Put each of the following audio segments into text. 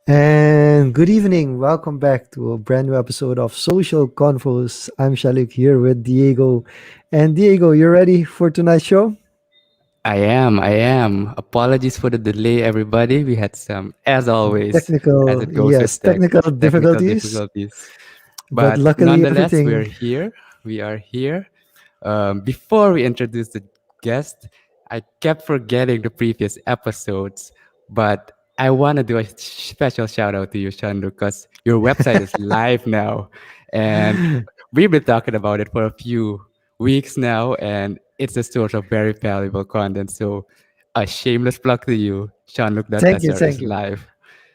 And good evening. Welcome back to a brand new episode of Social Confoes. I'm Shalik here with Diego. And Diego, you ready for tonight's show? I am. Apologies for the delay, everybody. We had some, as always, as Technical, it goes with yes, technical technical difficulties. difficulties. But But luckily, nonetheless, everything. we're here. We are here. Before we introduce the guest, I kept forgetting the previous episodes, but I want to do a special shout out to you, Shandu, because your website is live now. And we've been talking about it for a few weeks now, and it's a source of very valuable content. So, a shameless plug to you, Thank you, Shanluk.sr thank is you. live.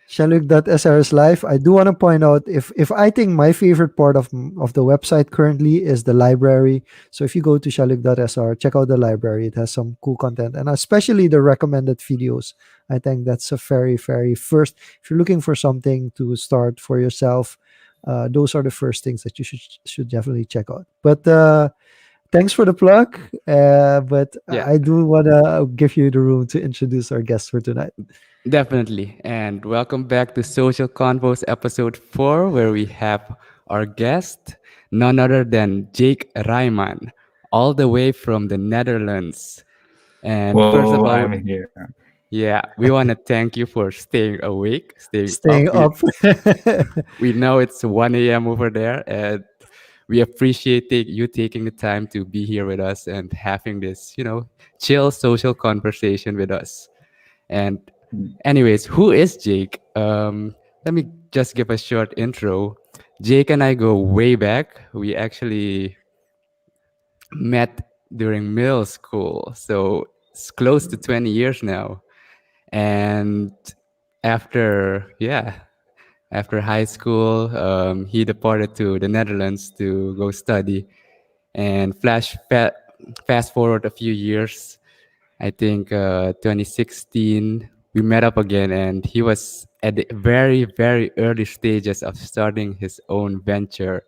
Jean-luc.sr is live. I do want to point out if I think my favorite part of the website currently is the library. So if you go to Jean-luc.sr, check out the library. It has some cool content and especially the recommended videos. I think that's a very first. If you're looking for something to start for yourself, those are the first things that you should definitely check out. But thanks for the plug. But Yeah. I do want to give you the room to introduce our guest for tonight. Definitely. And welcome back to Social Convos episode 4, where we have our guest, none other than Jake Raijmann, all the way from the Netherlands. And first of Whoa, all, I'm here. yeah, we want to thank you for staying awake, staying Staying up. up. We know it's 1 a.m. over there, and we appreciate you taking the time to be here with us and having this, chill social conversation with us. And anyways, who is Jake? Let me just give a short intro. Jake and I go way back. We actually met during middle school, so it's close to 20 years now. And after high school, he departed to the Netherlands to go study. And fast forward a few years, I think 2016, we met up again, and he was at the very early stages of starting his own venture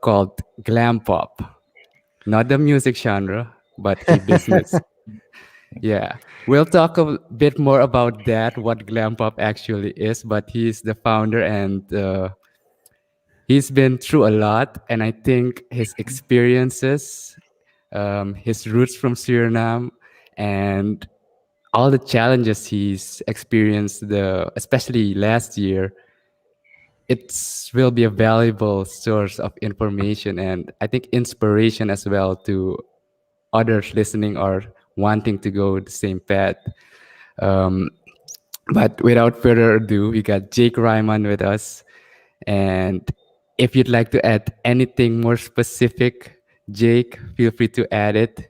called GlamPop. Not the music genre, but a business. Yeah, we'll talk a bit more about that, what GlamPop actually is, but he's the founder and he's been through a lot. And I think his experiences, his roots from Suriname, and all the challenges he's experienced, especially last year, it will be a valuable source of information and I think inspiration as well to others listening or wanting to go the same path. Um, but without further ado, we got Jake Ryman with us. And if you'd like to add anything more specific, Jake, feel free to add it.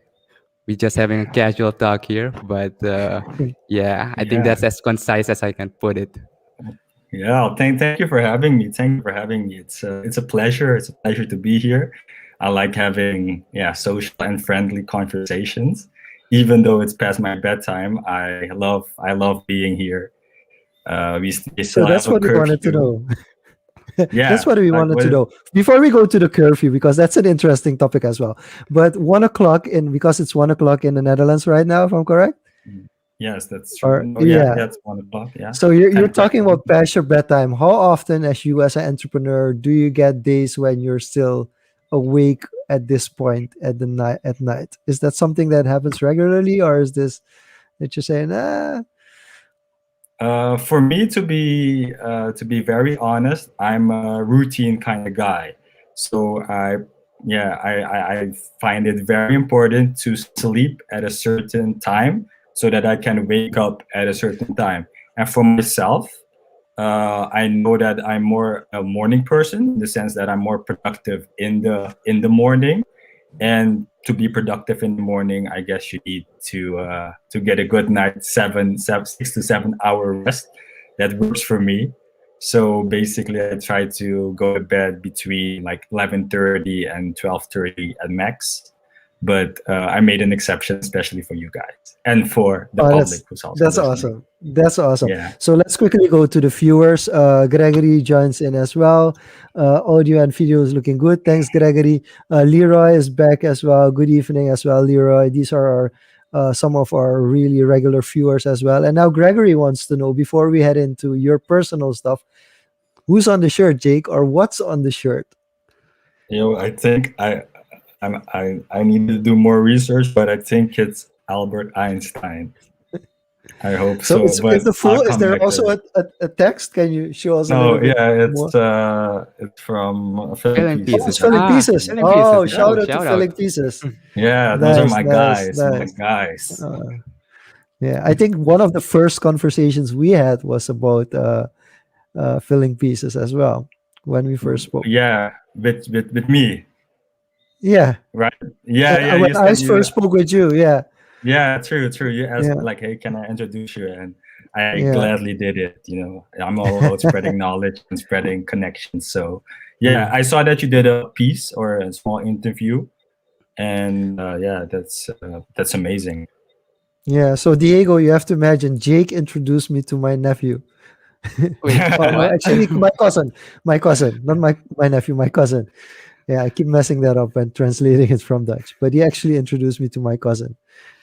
We're just having a casual talk here, but yeah, I think Yeah, that's as concise as I can put it. yeah. Thank you for having me. Thank you for having me. It's a pleasure. It's a pleasure to be here. I like having social and friendly conversations, even though it's past my bedtime. I love being here. We So still have that's a what we wanted to curfew. know. That's Yeah, what we like wanted what to is know. Before we go to the curfew, because that's an interesting topic as well. But 1 o'clock because it's 1 o'clock in the Netherlands right now, if I'm correct. yes, that's true. Or No, yeah, yeah. yeah, it's 1 o'clock. Yeah, So you're 10 o'clock. talking about past your bedtime. How often, as you as an entrepreneur, do you get days when you're still awake at this point at the night at night? Is that something that happens regularly, or is this that you're saying, For me to be very honest, I'm a routine kind of guy. So I find it very important to sleep at a certain time so that I can wake up at a certain time. And for myself, I know that I'm more a morning person in the sense that I'm more productive in the morning. And to be productive in the morning, I guess you need to get a good night, 6 to 7 hour rest. That works for me. So basically, I try to go to bed between like 11:30 and 12:30 at max. But I made an exception, especially for you guys and for the oh, public who's also that's listening. awesome. That's awesome. Yeah. So let's quickly go to the viewers. Gregory joins in as well. Audio and video is looking good. Thanks, Gregory. Leroy is back as well. Good evening as well, Leroy. These are our some of our really regular viewers as well. And now Gregory wants to know, before we head into your personal stuff, who's on the shirt, Jake, or what's on the shirt? I think I need to do more research, but I think it's Albert Einstein. I hope So so, it's but the I'll full. Is come there back to also it. a text? Can you show us a little No, bit yeah, more? it's from Filling Filling Oh, Pieces. it's pieces. filling Actually. pieces. Filling Oh, pieces. shout Oh, out to shout out. filling pieces. Yeah, those are Nice, my nice, guys, my nice. guys. Yeah, I think one of the first conversations we had was about filling pieces as well when we first spoke. Yeah, with me, Yeah, right? Yeah. when You I said first spoke with you. Yeah, yeah, true. You asked yeah, like, hey, can I introduce you? And I yeah. gladly did it. I'm all about spreading knowledge and spreading connections. So yeah, I saw that you did a piece or a small interview, and yeah, that's amazing. Yeah, so Diego, you have to imagine Jake introduced me to my nephew. Wait, Oh no, what? actually my cousin, not my nephew, my cousin. Yeah, I keep messing that up when translating it from Dutch. But he actually introduced me to my cousin.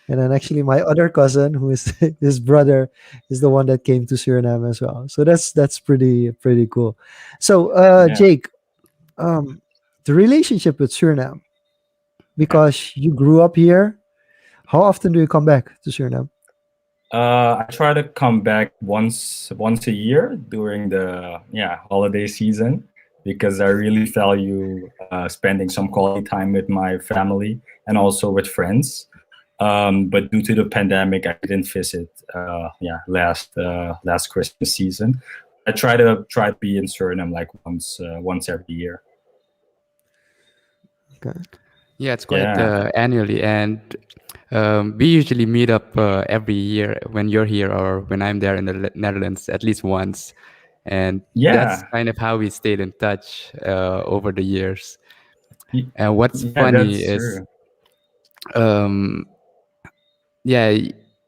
And then actually my other cousin, who is his brother, is the one that came to Suriname as well. So that's pretty cool. So Yeah. Jake, the relationship with Suriname, because you grew up here, how often do you come back to Suriname? I try to come back once a year during the holiday season because I really value spending some quality time with my family and also with friends. But due to the pandemic, I didn't visit. Last Christmas season. I try to be in Suriname like once every year. Okay. Yeah, it's quite Yeah. annually, and we usually meet up every year when you're here or when I'm there in the Netherlands at least once, and that's Yeah. kind of how we stayed in touch over the years. Y- And what's Yeah, funny that's is, true. um, yeah,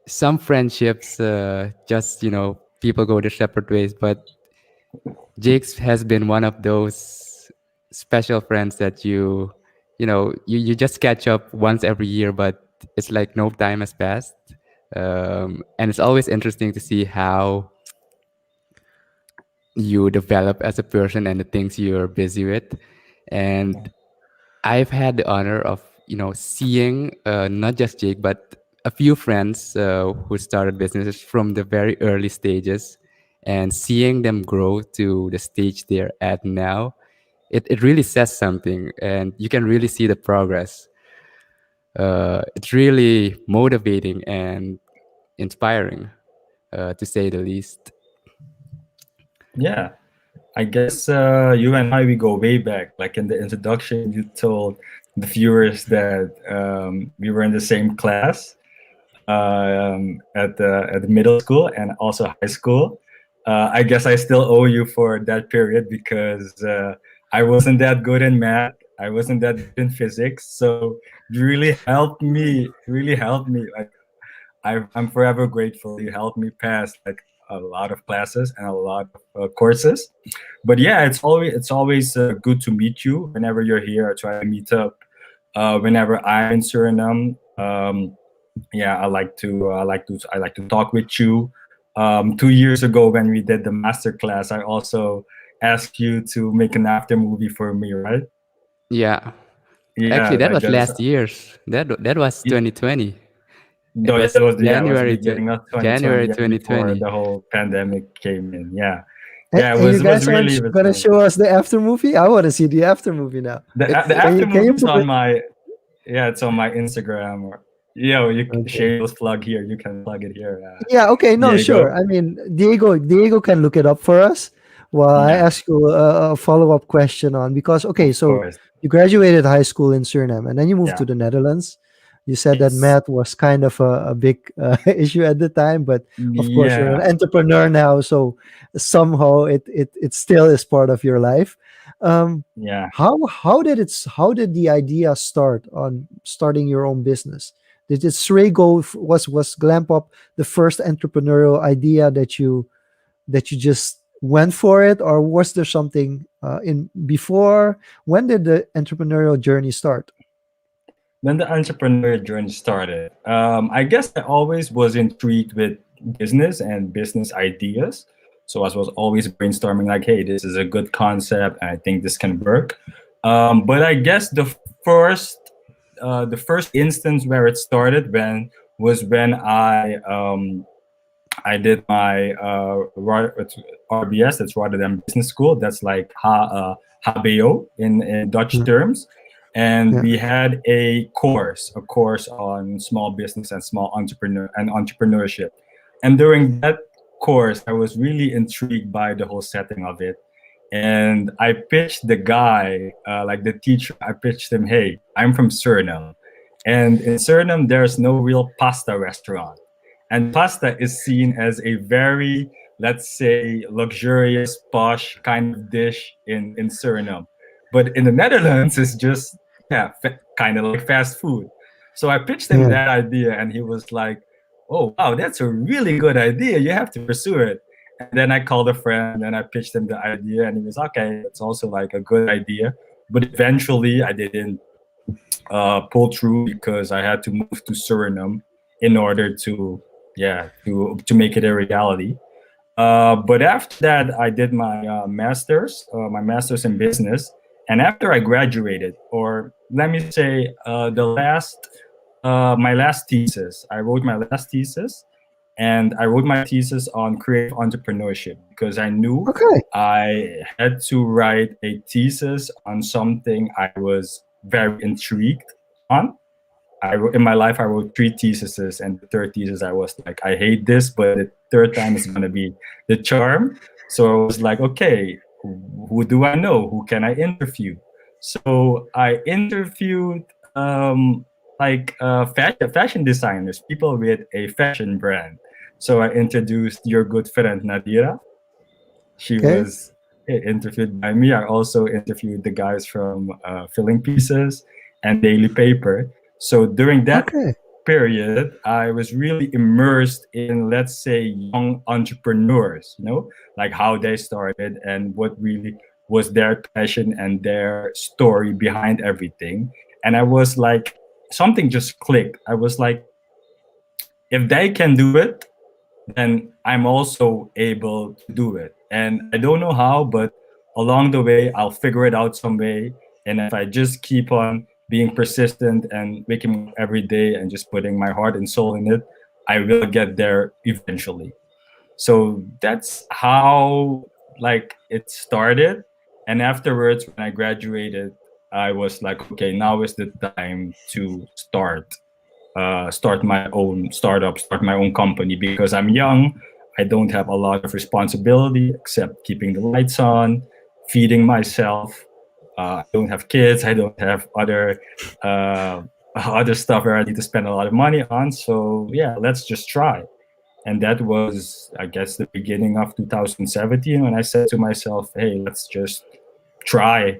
some friendships just people go their separate ways, but Jake's has been one of those special friends that you just catch up once every year, but it's like no time has passed. And it's always interesting to see how you develop as a person and the things you're busy with. And I've had the honor of seeing not just Jake but a few friends who started businesses from the very early stages, and seeing them grow to the stage they're at now. It really says something, and you can really see the progress. It's really motivating and inspiring, to say the least. Yeah. I guess you and I we go way back. Like in the introduction, you told the viewers that we were in the same class at the middle school and also high school. I guess I still owe you for that period because I wasn't that good in math. I wasn't that good in physics. So you really helped me. Really helped me. Like I'm forever grateful. You helped me pass like a lot of classes and a lot of courses. But yeah, it's always good to meet you. Whenever you're here, I try to meet up. Whenever I'm in Suriname, yeah, I like to talk with you. 2 years ago, when we did the master class, I also asked you to make an after movie for me, right? Yeah, Yeah, actually, that like was that's last year's. That was 2020. It no, yeah, was it was January beginning of 2020, January yeah, before 2020. the whole pandemic came in. Yeah, And, yeah, and you it was guys aren't really it was gonna nice. show us the after movie? I want to see the after movie now. The It's after Can you movie's put on it? my it's on my Instagram or Okay. shameless plug here. You can plug it here, Yeah, okay, no, sure. Diego. I mean, Diego can look it up for us while I Yeah, ask you a follow-up question on, because okay, of so course. you graduated high school in Suriname and then you moved Yeah. to the Netherlands. You said that Yes. math was kind of a big issue at the time, but of course you're an Yeah. entrepreneur now, so somehow it still is part of your life. Um, Yeah. how did the idea start on starting your own business? Did it straight go? Was GlamPop the first entrepreneurial idea that you just went for it, or was there something in before? When did the entrepreneurial journey start? when the entrepreneurial journey started, I guess I always was intrigued with business and business ideas. So I was always brainstorming, like, hey, this is a good concept, and I think this can work. But I guess first, the first instance where it started was when I did my RBS, that's Rotterdam Business School. That's like HBO in Dutch Mm. terms. And Yeah. we had a course on small business and small entrepreneurship. And during that course, I was really intrigued by the whole setting of it. And I pitched the guy, like the teacher, I pitched him, hey, I'm from Suriname. And in Suriname, there's no real pasta restaurant. And pasta is seen as a very, let's say, luxurious, posh kind of dish in Suriname. But in the Netherlands, it's just, yeah, kind of like fast food. So I pitched him Yeah. that idea, and he was like, oh, wow, that's a really good idea. You have to pursue it. And then I called a friend, and I pitched him the idea, and he was, okay, it's also like a good idea. But eventually, I didn't pull through because I had to move to Suriname in order to, yeah, to make it a reality. But after that, I did my master's in business, and after I graduated, or let me say, my last thesis, I wrote my last thesis, and I wrote my thesis on creative entrepreneurship because I knew Okay. I had to write a thesis on something I was very intrigued on. In my life, I wrote three theses, and the third thesis, I was like, I hate this, but the third time is gonna be the charm. So I was like, okay, who do I know? Who can I interview? So I interviewed fashion designers, people with a fashion brand. So I introduced your good friend Nadira. She Okay. was interviewed by me. I also interviewed the guys from Filling Pieces and Daily Paper. So during that Okay. period, I was really immersed in, let's say, young entrepreneurs, like how they started and what really was their passion and their story behind everything. And I was like, something just clicked. I was like, if they can do it, then I'm also able to do it. And I don't know how, but along the way, I'll figure it out some way. And if I just keep on being persistent and waking up every day and just putting my heart and soul in it, I will get there eventually. So that's how like it started. And afterwards, when I graduated, I was like, okay, now is the time to start my own startup, start my own company because I'm young. I don't have a lot of responsibility except keeping the lights on, feeding myself. I don't have kids. I don't have other stuff where I need to spend a lot of money on. So yeah, let's just try. And that was, I guess, the beginning of 2017 when I said to myself, "Hey, let's just try."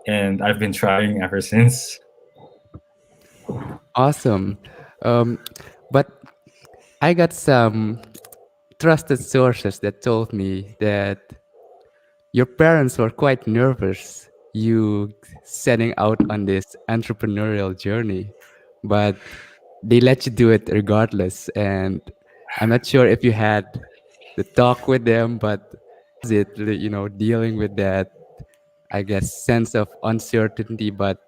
And I've been trying ever since. Awesome. Um, but I got some trusted sources that told me that your parents were quite nervous you setting out on this entrepreneurial journey, but they let you do it regardless. And I'm not sure if you had the talk with them, but is it, dealing with that, I guess, sense of uncertainty, but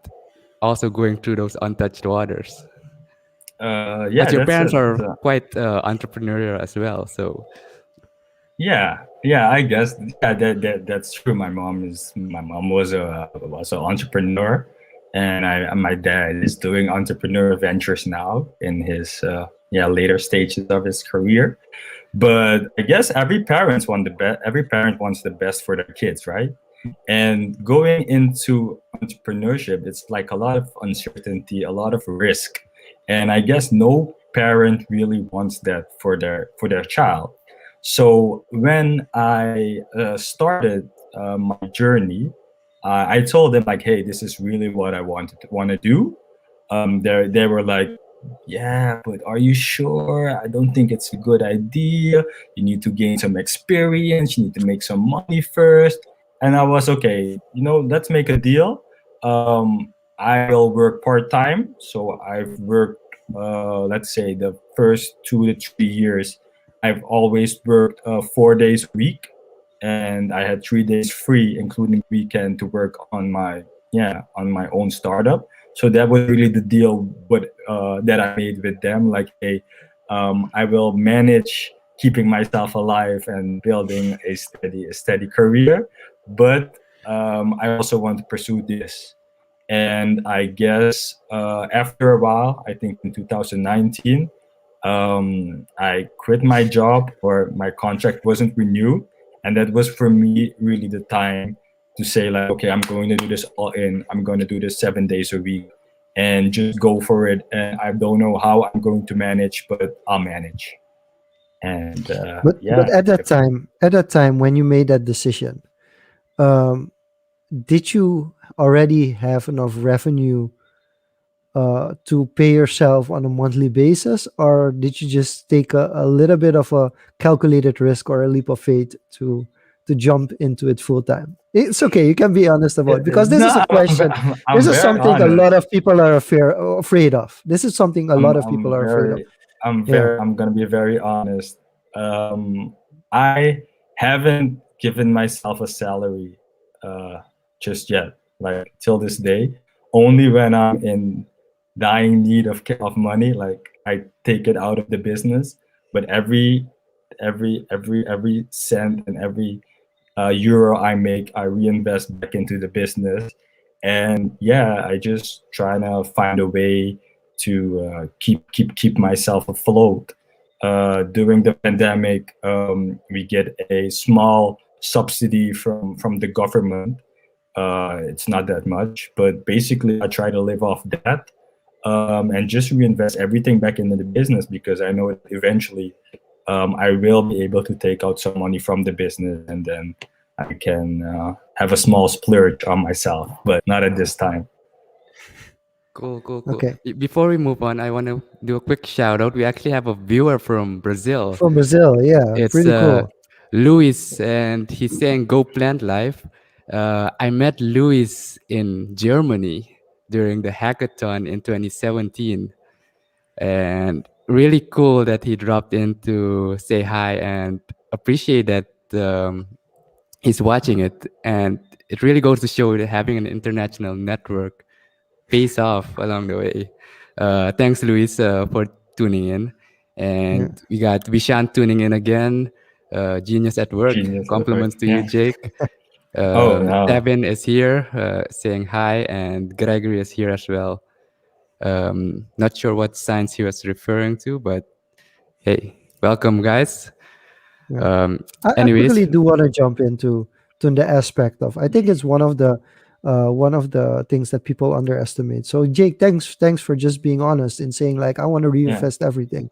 also going through those untouched waters? Yeah, But your that's parents it. are quite entrepreneurial as well, so Yeah, I guess that's true. My mom was an entrepreneur, and my dad is doing entrepreneur ventures now in his later stages of his career. But I guess every parent wants the best for their kids, right? And going into entrepreneurship, it's like a lot of uncertainty, a lot of risk, and I guess no parent really wants that for their child. So when I started my journey, I told them like, "Hey, this is really what I want to do." They were like, "Yeah, but are you sure? I don't think it's a good idea. You need to gain some experience. You need to make some money first." And I was okay. Let's make a deal. I will work part time. So I've worked, let's say, the first 2 to 3 years. I've always worked 4 days a week, and I had 3 days free, including weekend, to work on my own startup. So that was really the deal, but that I made with them. Like, hey, I will manage keeping myself alive and building a steady career, but I also want to pursue this. And I guess after a while, I think in 2019, I quit my job, or my contract wasn't renewed. And that was for me really the time to say, like, okay, I'm going to do this all in. I'm going to do this 7 days a week and just go for it. And I don't know how I'm going to manage, but I'll manage. And But at that time when you made that decision, um, did you already have enough revenue to pay yourself on a monthly basis, or did you just take a little bit of a calculated risk or a leap of faith to jump into it full time? It's okay. You can be honest about it, because this is a no, question. This I'm is very something a honest. lot of people are afraid of. This is something a lot I'm of people I'm are afraid of. very I'm Yeah. very I'm gonna be very honest. I haven't given myself a salary uh, just yet, like till this day. Only when I'm in dying need of money, like I take it out of the business. But every cent and every euro I make, I reinvest back into the business. And yeah, I just trying to find a way to keep myself afloat. During the pandemic, we get a small subsidy from the government. It's not that much, but basically, I try to live off that, and just reinvest everything back into the business, because I know that eventually I will be able to take out some money from the business, and then I can have a small splurge on myself, but not at this time. Cool, cool, cool. Okay. Before we move on, I want to do a quick shout out. We actually have a viewer from Brazil. From Brazil, yeah, It's pretty cool. Luis, and he's saying, "Go plant life." I met Luis in Germany during the hackathon in 2017, and really cool that he dropped in to say hi and appreciate that he's watching it. And it really goes to show that having an international network pays off along the way. Thanks, Luis, for tuning in. Yeah, And we got Vishan tuning in again. Genius at work. Genius at work. Compliments to you, Yeah. Jake. Oh no. Tevin is here saying hi, and Gregory is here as well. Not sure what signs he was referring to, but hey, welcome, guys. yeah. Um, I anyways, quickly do want to jump into the aspect of, I think it's one of the things that people underestimate. So Jake, thanks for just being honest and saying, like, I want to Yeah. reinvest everything.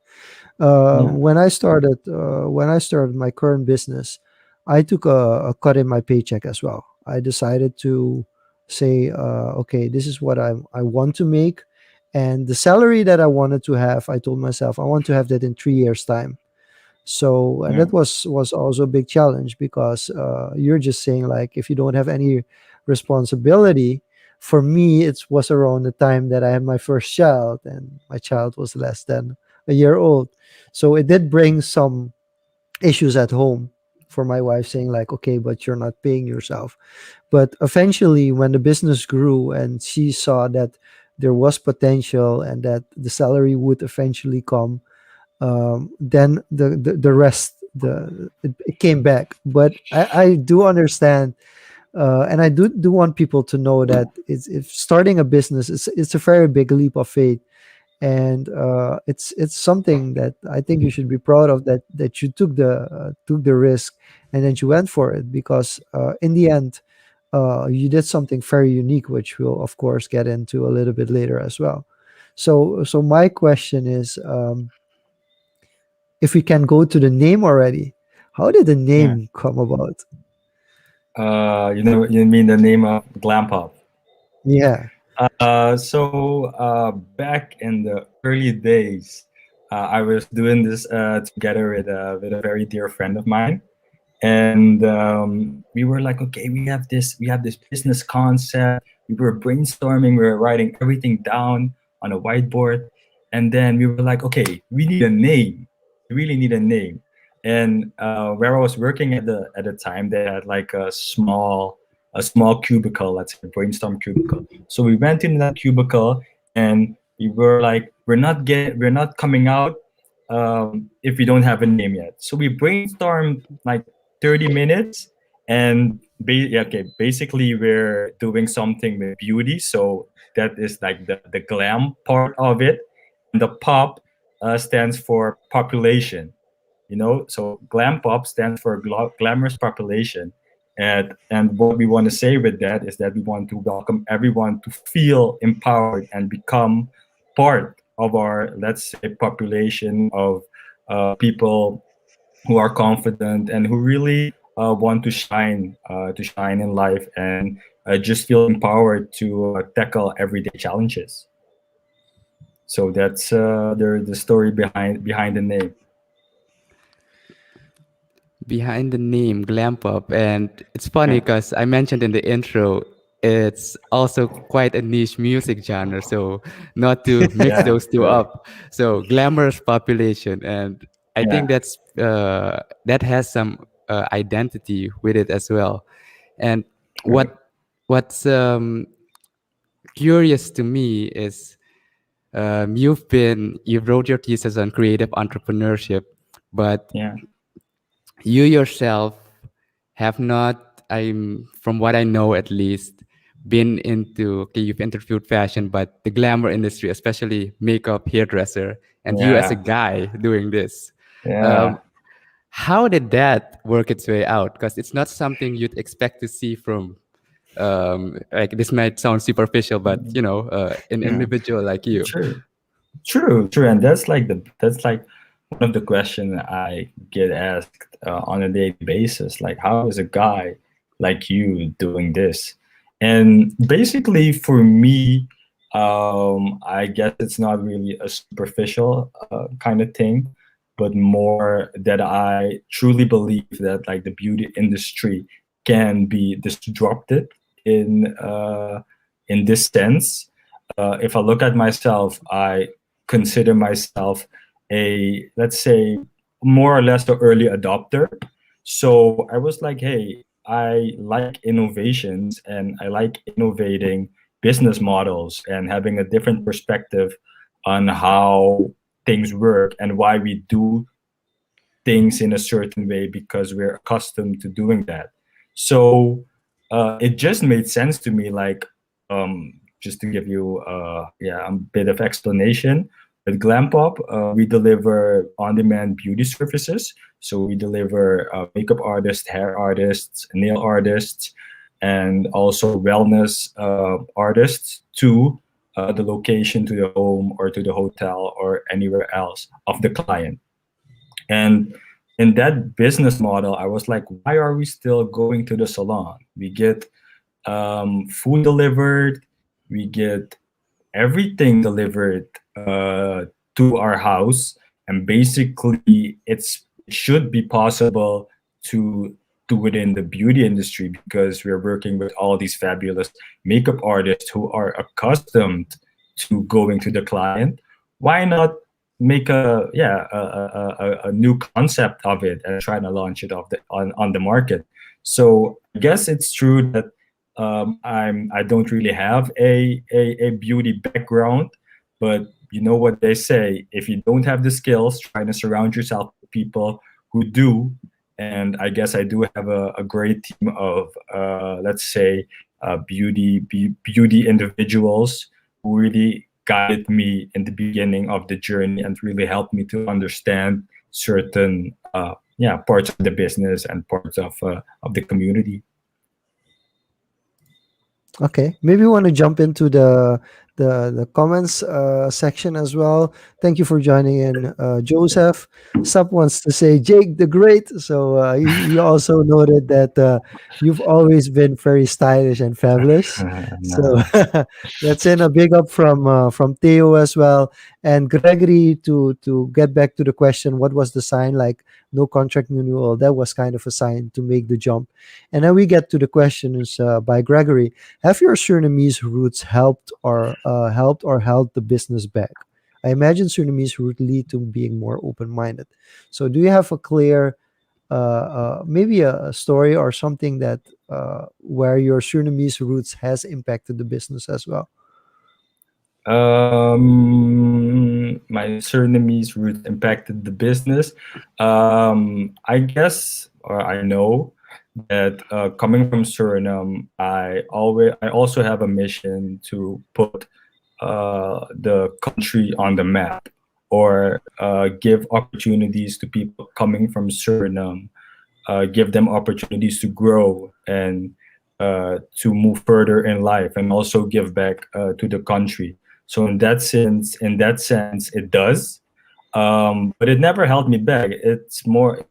Yeah. When I started my current business, I took a cut in my paycheck as well. I decided to say, okay, this is what I want to make, and the salary that I wanted to have, I told myself I want to have that in 3 years time. So, and Yeah. that was also a big challenge, because you're just saying, like, if you don't have any responsibility. For me, it was around the time that I had my first child, and my child was less than a year old. So it did bring some issues at home for my wife, saying, like, okay, but you're not paying yourself. But eventually, when the business grew and she saw that there was potential and that the salary would eventually come, then the rest, it came back. But I do understand, and I do want people to know that if starting a business, it's a very big leap of faith, and it's something that I think you should be proud of, that you took the risk, and then you went for it, because in the end, you did something very unique, which we'll of course get into a little bit later as well. So my question is, if we can go to the name already, how did the Yeah. name come about? You mean the name of GlamPop? Yeah. So back in the early days, I was doing this together with a very dear friend of mine, and we were like, okay, we have this business concept. We were brainstorming, we were writing everything down on a whiteboard, and then we were like, okay, we need a name. We really need a name. And where I was working at the time, they had like a small cubicle, let's say a brainstorm cubicle. So we went in that cubicle, and we were like, we're not coming out if we don't have a name yet. So we brainstormed like 30 minutes, and yeah, okay, basically we're doing something with beauty. So that is like the glam part of it. And the pop stands for population, you know. So GlamPop stands for glamorous population. And what we want to say with that is that we want to welcome everyone to feel empowered and become part of our, let's say, population of people who are confident and who really want to shine in life, and just feel empowered to tackle everyday challenges. So that's the story behind the name. Behind the name GlamPop, and it's funny because I mentioned in the intro it's also quite a niche music genre, so not to mix Yeah, those two yeah, up. So glamorous population, and I yeah, think that has some identity with it as well. And right, what's curious to me is you wrote your thesis on creative entrepreneurship, but yeah, you yourself have not, I'm from what I know at least, been into, okay, you've interviewed fashion, but the glamour industry, especially makeup, hairdresser, and you as a yeah, guy doing this. yeah. Um, how did that work its way out? Because it's not something you'd expect to see from, like this might sound superficial, but an Yeah. individual like you. True. True, and that's like one of the questions I get asked on a daily basis. Like, how is a guy like you doing this? And basically, for me, I guess it's not really a superficial kind of thing, but more that I truly believe that like the beauty industry can be disrupted in in this sense. If I look at myself, I consider myself a, let's say, more or less the early adopter. So I was like, hey, I like innovations and I like innovating business models and having a different perspective on how things work and why we do things in a certain way because we're accustomed to doing that. So it just made sense to me. Like, just to give you yeah, a bit of explanation. With GlamPop, we deliver on-demand beauty services. So we deliver makeup artists, hair artists, nail artists, and also wellness artists to the location, to the home, or to the hotel, or anywhere else of the client. And in that business model, I was like, why are we still going to the salon? We get food delivered, we get everything delivered to our house, and basically it should be possible to do it in the beauty industry because we're working with all these fabulous makeup artists who are accustomed to going to the client. Why not make a, yeah, a new concept of it and try to launch it on the market? So I guess it's true that I don't really have a beauty background, but you know what they say: if you don't have the skills, try to surround yourself with people who do. And I guess I do have a great team of let's say beauty individuals who really guided me in the beginning of the journey and really helped me to understand certain yeah, parts of the business and parts of the community. Okay, maybe we want to jump into the comments section as well. Thank you for joining in, Joseph. Sup wants to say Jake the Great. So he also noted that you've always been very stylish and fabulous. So No. that's in a big up from Theo as well, and Gregory to get back to the question. What was the sign like no contract renewal. That was kind of a sign to make the jump. And then we get to the questions by Gregory. Have your Surinamese roots helped or held the business back? I imagine Surinamese root lead to being more open-minded. So do you have a clear maybe a story or something that where your Surinamese roots has impacted the business as well? My Surinamese roots impacted the business. I guess, or I know that coming from Suriname, I also have a mission to put the country on the map, or give opportunities to people coming from Suriname, give them opportunities to grow and to move further in life, and also give back to the country. So in that sense, it does. But it never held me back. It's more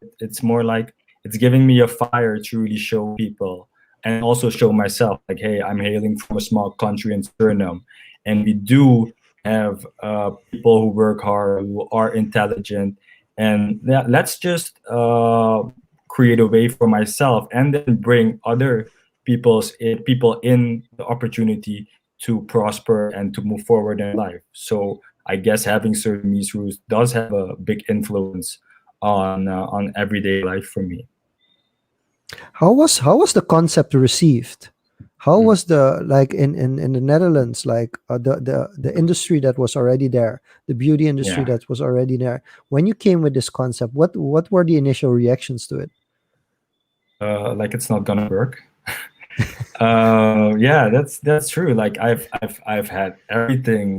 like it's giving me a fire to really show people and also show myself, like, hey, I'm hailing from a small country in Suriname, and we do have people who work hard, who are intelligent, and let's just create a way for myself, and then bring other people in the opportunity to prosper and to move forward in life. So I guess having Surinamese roots does have a big influence on everyday life for me. How was the concept received? How Mm. was the like in the Netherlands, like the industry that was already there, the beauty industry Yeah, that was already there? When you came with this concept, what were the initial reactions to it? like it's not gonna work. Yeah, that's true. Like I've had everything,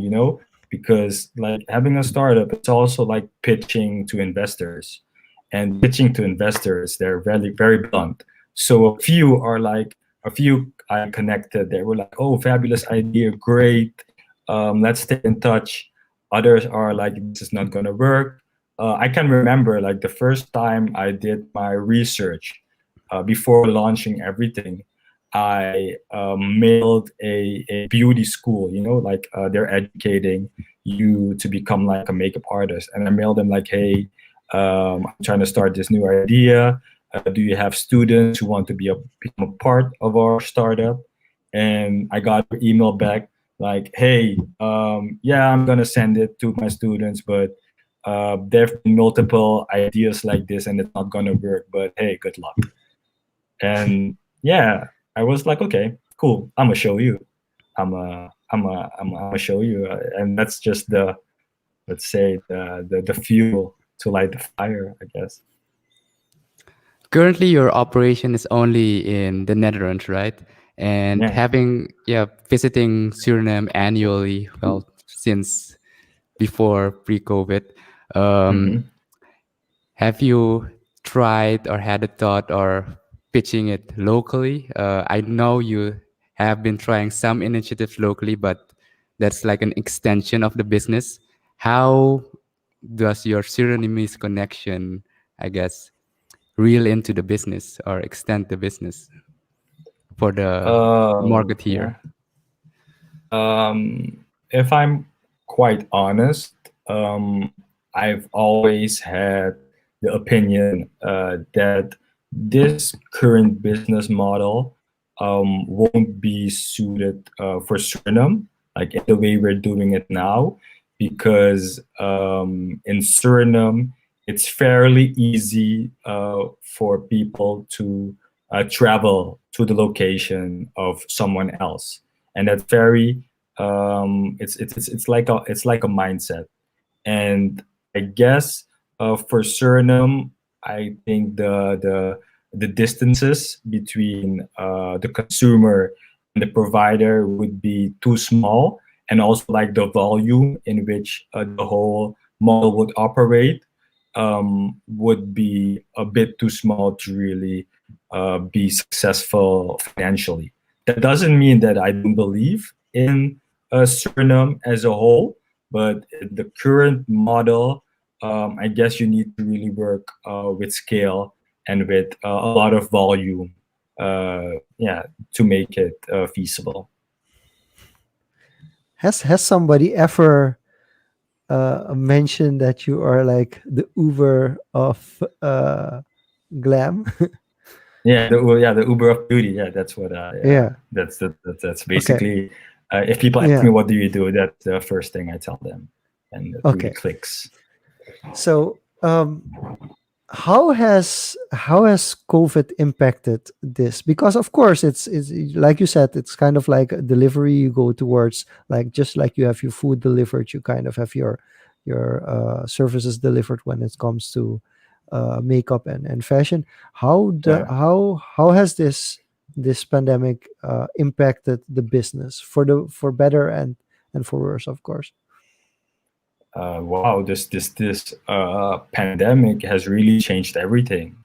because like having a startup, it's also like pitching to investors, and pitching to investors, they're very blunt. So a few I connected, they were like, "Oh, fabulous idea, great. Let's stay in touch." Others are like, "This is not gonna work." I can remember like the first time I did my research before launching everything. I mailed a beauty school, like they're educating you to become like a makeup artist. And I mailed them like, hey, I'm trying to start this new idea. Do you have students who want to become a part of our startup? And I got an email back like, hey, yeah, I'm going to send it to my students, but there have been multiple ideas like this and it's not going to work, but hey, good luck. And yeah, I was like, okay, cool. I'm gonna show you. I'm gonna show you, and that's just the, let's say, the fuel to light the fire, I guess. Currently, your operation is only in the Netherlands, right? And Yeah. visiting Suriname annually, well, since before pre-COVID. Um, Hmm. have you tried or had a thought or pitching it locally? I know you have been trying some initiatives locally, but that's like an extension of the business. How does your Surinamese connection, I guess, reel into the business or extend the business for the market Yeah. here? If I'm quite honest, I've always had the opinion that this current business model won't be suited for Suriname, like in the way we're doing it now, because in Suriname, it's fairly easy for people to travel to the location of someone else, and that's very it's like a mindset. And I guess for Suriname, I think the distances between the consumer and the provider would be too small, and also like the volume in which the whole model would operate would be a bit too small to really be successful financially. That doesn't mean that I don't believe in Suriname as a whole, but the current model, I guess you need to really work with scale and with a lot of volume, yeah, to make it feasible. Has somebody ever mention that you are like the Uber of glam. The Uber of beauty. Yeah, that's what. Yeah, Yeah. that's Okay. basically. If people ask me Yeah. what do you do, that's the first thing I tell them, and it really Okay. clicks. So, how has COVID impacted this? Because of course it's like you said, it's kind of like a delivery. You go towards, like, just like you have your food delivered, you kind of have your services delivered when it comes to makeup and fashion. Yeah. How has this pandemic impacted the business for better and for worse, of course? Wow, this pandemic has really changed everything.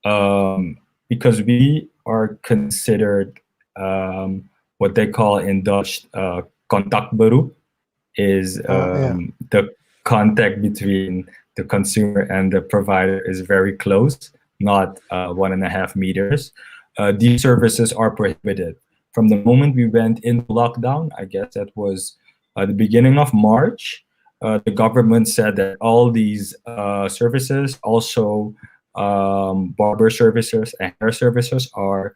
Um, because we are considered what they call in Dutch contactberoep, is Yeah. the contact between the consumer and the provider is very close, not 1.5 meters. These services are prohibited. From the moment we went into lockdown, I guess that was the beginning of March, the government said that all these services, also barber services and hair services, are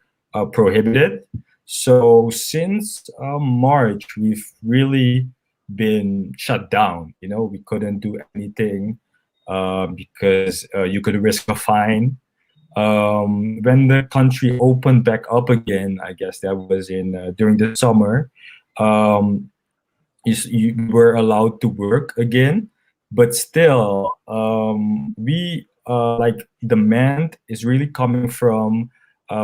prohibited. So since March, we've really been shut down. We couldn't do anything because you could risk a fine. When the country opened back up again, I guess that was in during the summer. Um, you were allowed to work again, but still, we like demand is really coming from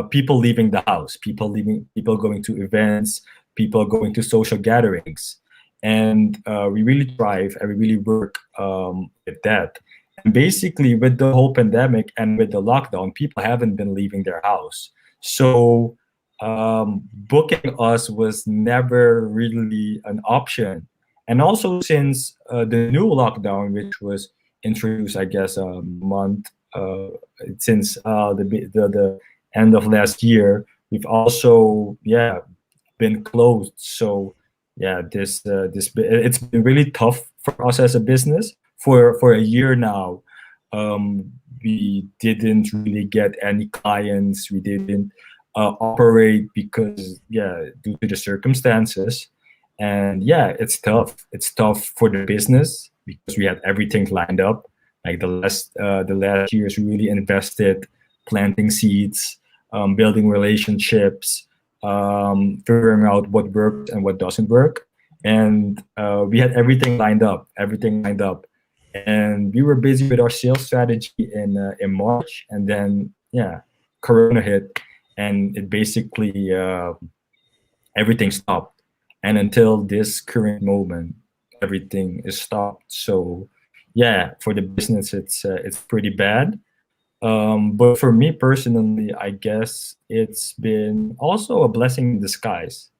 people leaving the house, people going to events, people going to social gatherings, and we really thrive and we really work with that. And basically, with the whole pandemic and with the lockdown, people haven't been leaving their house, so booking us was never really an option. And also, since the new lockdown, which was introduced, I guess, a month since the end of last year, we've also been closed. So it's been really tough for us as a business for a year now. We didn't really get any clients. We didn't operate because due to the circumstances. And it's tough for the business because we had everything lined up. Like the last years we really invested planting seeds, building relationships, figuring out what works and what doesn't work. And we had everything lined up, and we were busy with our sales strategy in March. And then Corona hit, and it basically everything stopped. And until this current moment, everything is stopped. So for the business, it's pretty bad. But for me personally, I guess it's been also a blessing in disguise.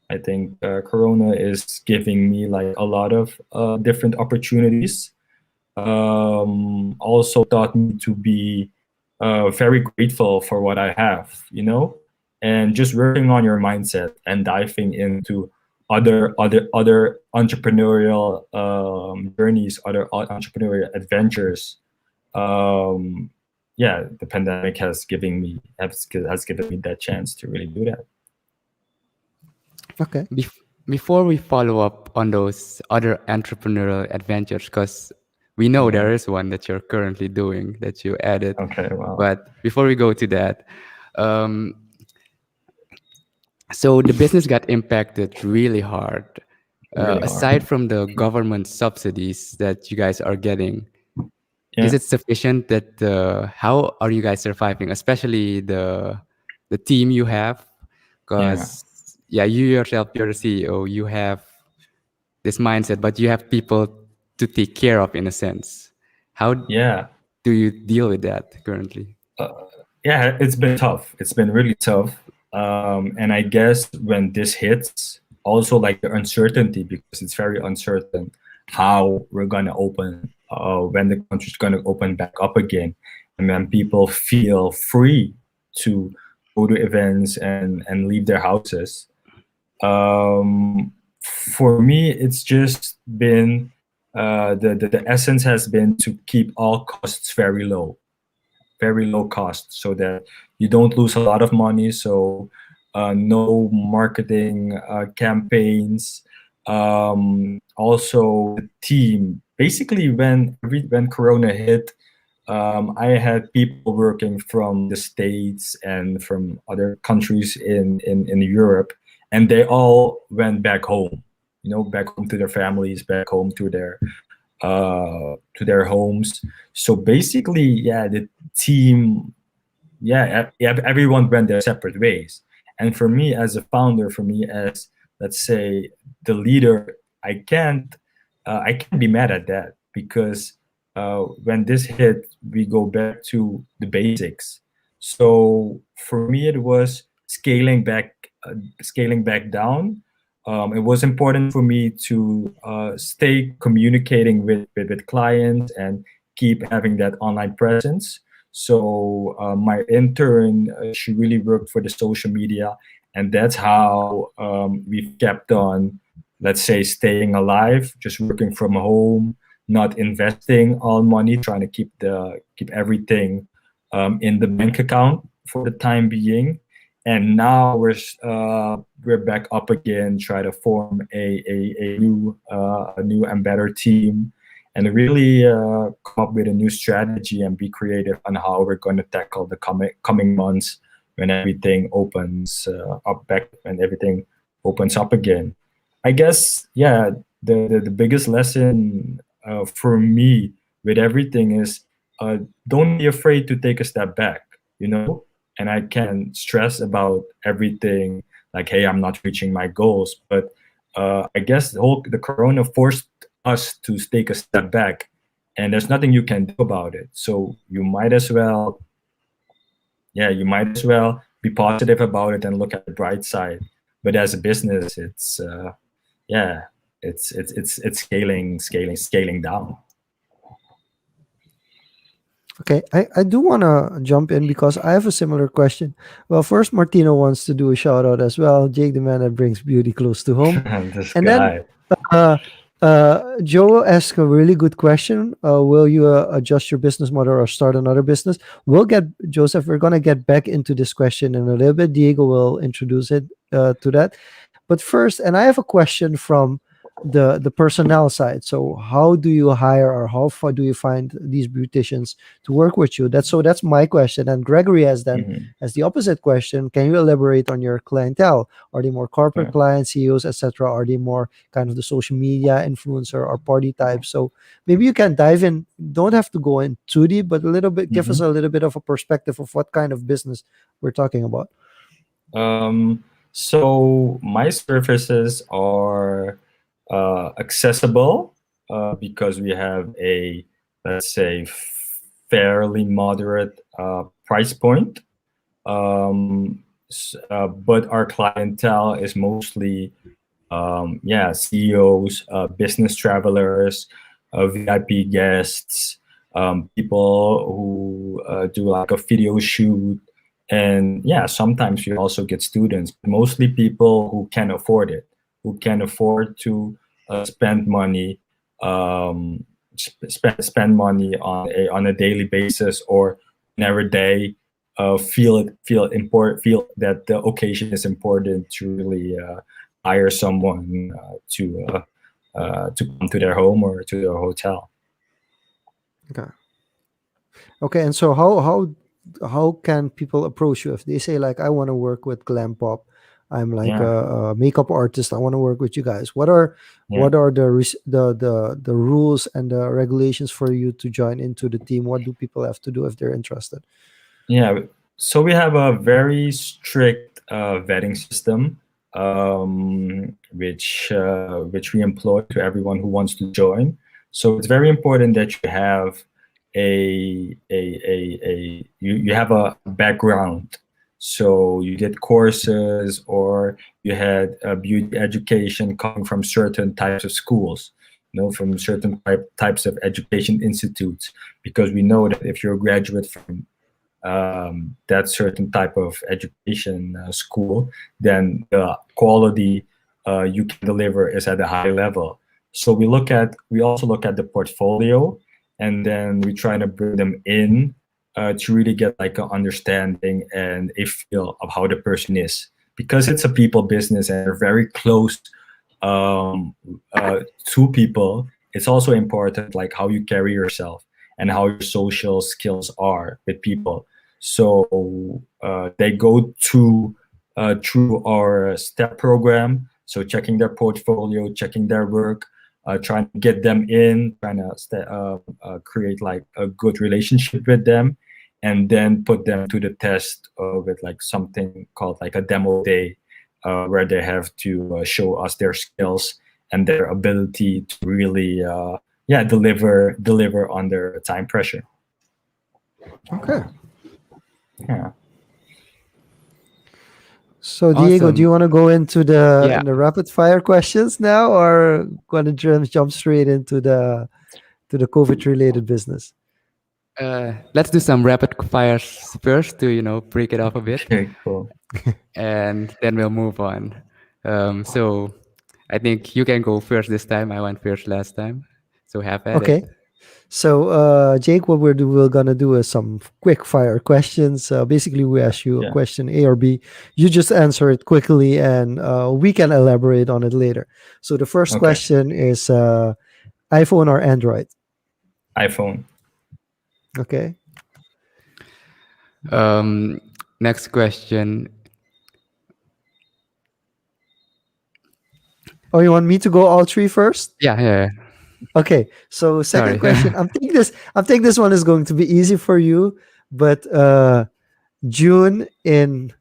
I think Corona is giving me like a lot of different opportunities. Also taught me to be very grateful for what I have, and just working on your mindset and diving into other entrepreneurial journeys, other entrepreneurial adventures. Um, the pandemic has given me that chance to really do that. Okay. Before we follow up on those other entrepreneurial adventures, because we know there is one that you're currently doing that you added. Okay, wow. But before we go to that, so the business got impacted really hard. Really hard. Aside from the government subsidies that you guys are getting, is it sufficient that how are you guys surviving, especially the team you have? Because you yourself, you're the CEO, you have this mindset, but you have people to take care of in a sense. How do you deal with that currently? It's been tough. It's been really tough. And I guess when this hits, also like the uncertainty, because it's very uncertain how we're gonna open, when the country's gonna open back up again, and when people feel free to go to events and leave their houses. For me, it's just been the essence has been to keep all costs very low cost, so that you don't lose a lot of money. So no marketing campaigns. Also, the team. Basically, when Corona hit, I had people working from the States and from other countries in Europe, and they all went back home. Back home to their families, back home to their homes. So basically, yeah, the team, yeah, everyone went their separate ways. And for me as a founder, for me as, let's say, the leader, I can't be mad at that, because when this hit, we go back to the basics. So for me, it was scaling back down. It was important for me to stay communicating with clients and keep having that online presence. So my intern, she really worked for the social media, and that's how we've kept on, let's say, staying alive, just working from home, not investing all money, trying to keep everything in the bank account for the time being. And now we're back up again, try to form a new and better team, and really come up with a new strategy and be creative on how we're going to tackle the coming months when everything opens up back, when everything opens up again. I guess, yeah, the biggest lesson for me with everything is, don't be afraid to take a step back, and I can stress about everything, like, hey, I'm not reaching my goals. But I guess the Corona forced us to take a step back, and there's nothing you can do about it. So you might as well be positive about it and look at the bright side. But as a business, yeah, it's scaling down. Okay, I do want to jump in because I have a similar question. Well, first, Martino wants to do a shout out as well. Jake, the man that brings beauty close to home. This And then guy. uh, Joe asked a really good question. Will you adjust your business model or start another business? We'll get, Joseph, we're going to get back into this question in a little bit. Diego will introduce it to that. But first, and I have a question from the personnel side. So how do you hire, or how far do you find these beauticians to work with you? That's my question. And Gregory has then Mhm. as the opposite question, can you elaborate on your clientele? Are they more corporate Yeah. clients, CEOs, etc.? Are they more kind of the social media influencer or party type? So maybe you can dive in. Don't have to go in too deep, but a little bit, give us Mhm. a little bit of a perspective of what kind of business we're talking about. So my services are accessible because we have a, let's say, fairly moderate price point. But our clientele is mostly, yeah, CEOs, business travelers, VIP guests, people who do like a video shoot, and yeah, sometimes you also get students. Mostly people who can afford it, who can afford to spend money, spend money on a daily basis, or whenever they feel that the occasion is important to really hire someone to come to their home or to their hotel. Okay. Okay. And so how can people approach you if they say like, I want to work with GlamPop? I'm like Yeah, a makeup artist. I want to work with you guys. What are yeah, the rules and the regulations for you to join into the team? What do people have to do if they're interested? yeah. So we have a very strict vetting system, which we employ to everyone who wants to join. So it's very important that you have you have a background. So you did courses, or you had beauty education coming from certain types of schools, from certain types of education institutes, because we know that if you're a graduate from that certain type of education school, then the quality you can deliver is at a high level. So we also look at the portfolio, and then we try to bring them in to really get like an understanding and a feel of how the person is, because it's a people business and they're very close um, to people. It's also important like how you carry yourself and how your social skills are with people. So they go through our step program, so checking their portfolio, checking their work, trying to get them in, trying to create like a good relationship with them, and then put them to the test with like something called like a demo day, where they have to show us their skills and their ability to really deliver under time pressure. Okay. Yeah. So Diego, do you Awesome. want to go into the Yeah. in the rapid fire questions now, or going to jump straight into the COVID related business? Let's do some rapid fires first to break it up a bit, Okay, cool. and then we'll move on. So I think you can go first this time. I went first last time, so have at it. Okay. So, Jake, what we're gonna do is some quick fire questions. Basically, we ask you a Yeah. question A or B. You just answer it quickly, and we can elaborate on it later. So, the first Okay. question is iPhone or Android? iPhone. Okay. Next question. Oh, you want me to go all three first? Yeah. Okay. So, second Sorry. question. I'm thinking this one is going to be easy for you, but June in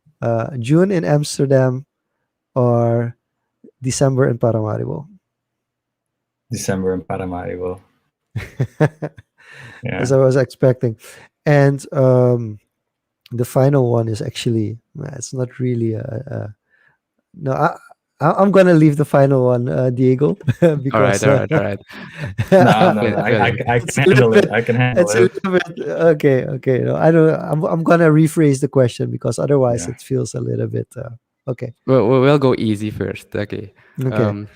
June in Amsterdam or December in Paramaribo? December in Paramaribo. Yeah. As I was expecting. And the final one is actually, it's not really no, I'm gonna leave the final one, Diego, All because right. All right. No, I it's can a little handle it. bit, I can handle it's a it. little bit okay. No, I don't. I'm gonna rephrase the question because otherwise Yeah. it feels a little bit okay. We'll go easy first. Okay. Okay.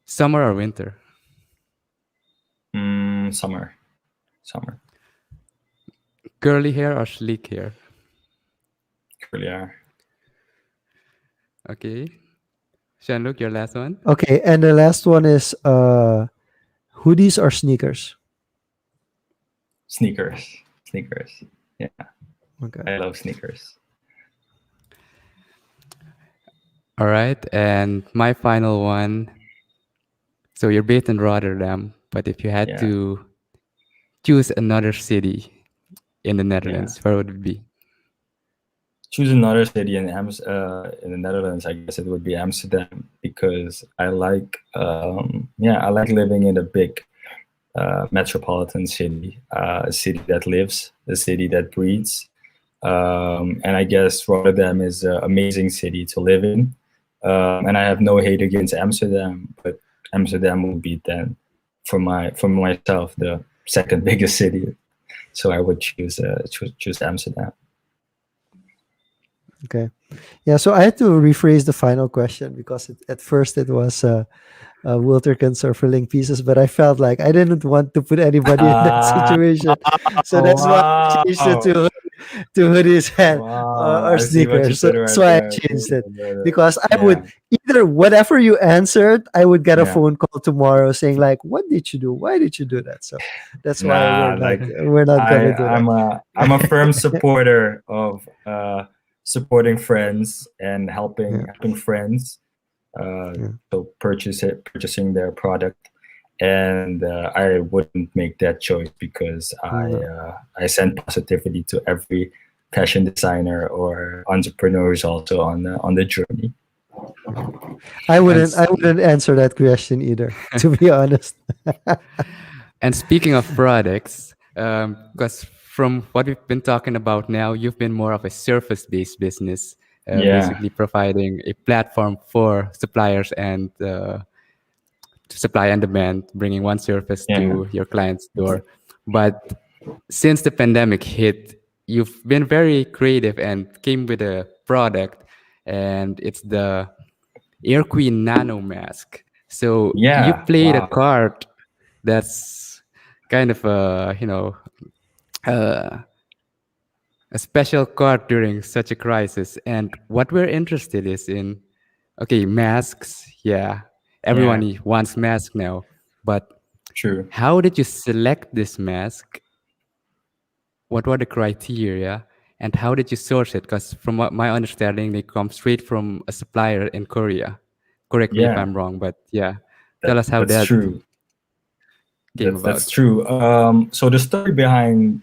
Summer or winter? Summer. Summer. Curly hair or sleek hair? Curly hair. Okay. Jean-luc, your last one. Okay, and the last one is hoodies or sneakers? Sneakers. Yeah, Okay. I love sneakers. All right. And my final one. So you're based in Rotterdam, but if you had Yeah. to choose another city in the Netherlands, where would it be? Choose another city in the Netherlands. I guess it would be Amsterdam, because I like living in a big metropolitan city, a city that lives, a city that breathes. And I guess Rotterdam is an amazing city to live in. And I have no hate against Amsterdam, but Amsterdam would be then for myself the second biggest city. So I would choose Amsterdam. Okay. Yeah, so I had to rephrase the final question because at first it was Wilterkins or filling pieces, but I felt like I didn't want to put anybody in that situation. So that's why I changed it to hoodies and or I see what you sneakers. So did that's right why I there. changed it. Because I would either whatever you answered, I would get a Yeah. phone call tomorrow saying like, "What did you do? Why did you do that?" So that's why we're not gonna do that. I'm a firm supporter of supporting friends and helping friends so purchasing their product, and I wouldn't make that choice because I send positivity to every fashion designer or entrepreneurs also on the journey. I wouldn't answer that question either, to be honest. And speaking of products, because from what we've been talking about now, you've been more of a service-based business, basically providing a platform for suppliers and supply and demand, bringing one service to your client's door. But since the pandemic hit, you've been very creative and came with a product, and it's the Air Queen Nano Mask. So you Yeah. played a Wow. card that's kind of uh, a special card during such a crisis. And what we're interested is in, okay, masks. Yeah, Yeah. everyone wants masks now, but True. how did you select this mask? What were the criteria? And how did you source it? Because from what my understanding, they come straight from a supplier in Korea. Correct me if Yeah. I'm wrong, but yeah, tell us how That's that true. came That's about. true. So the story behind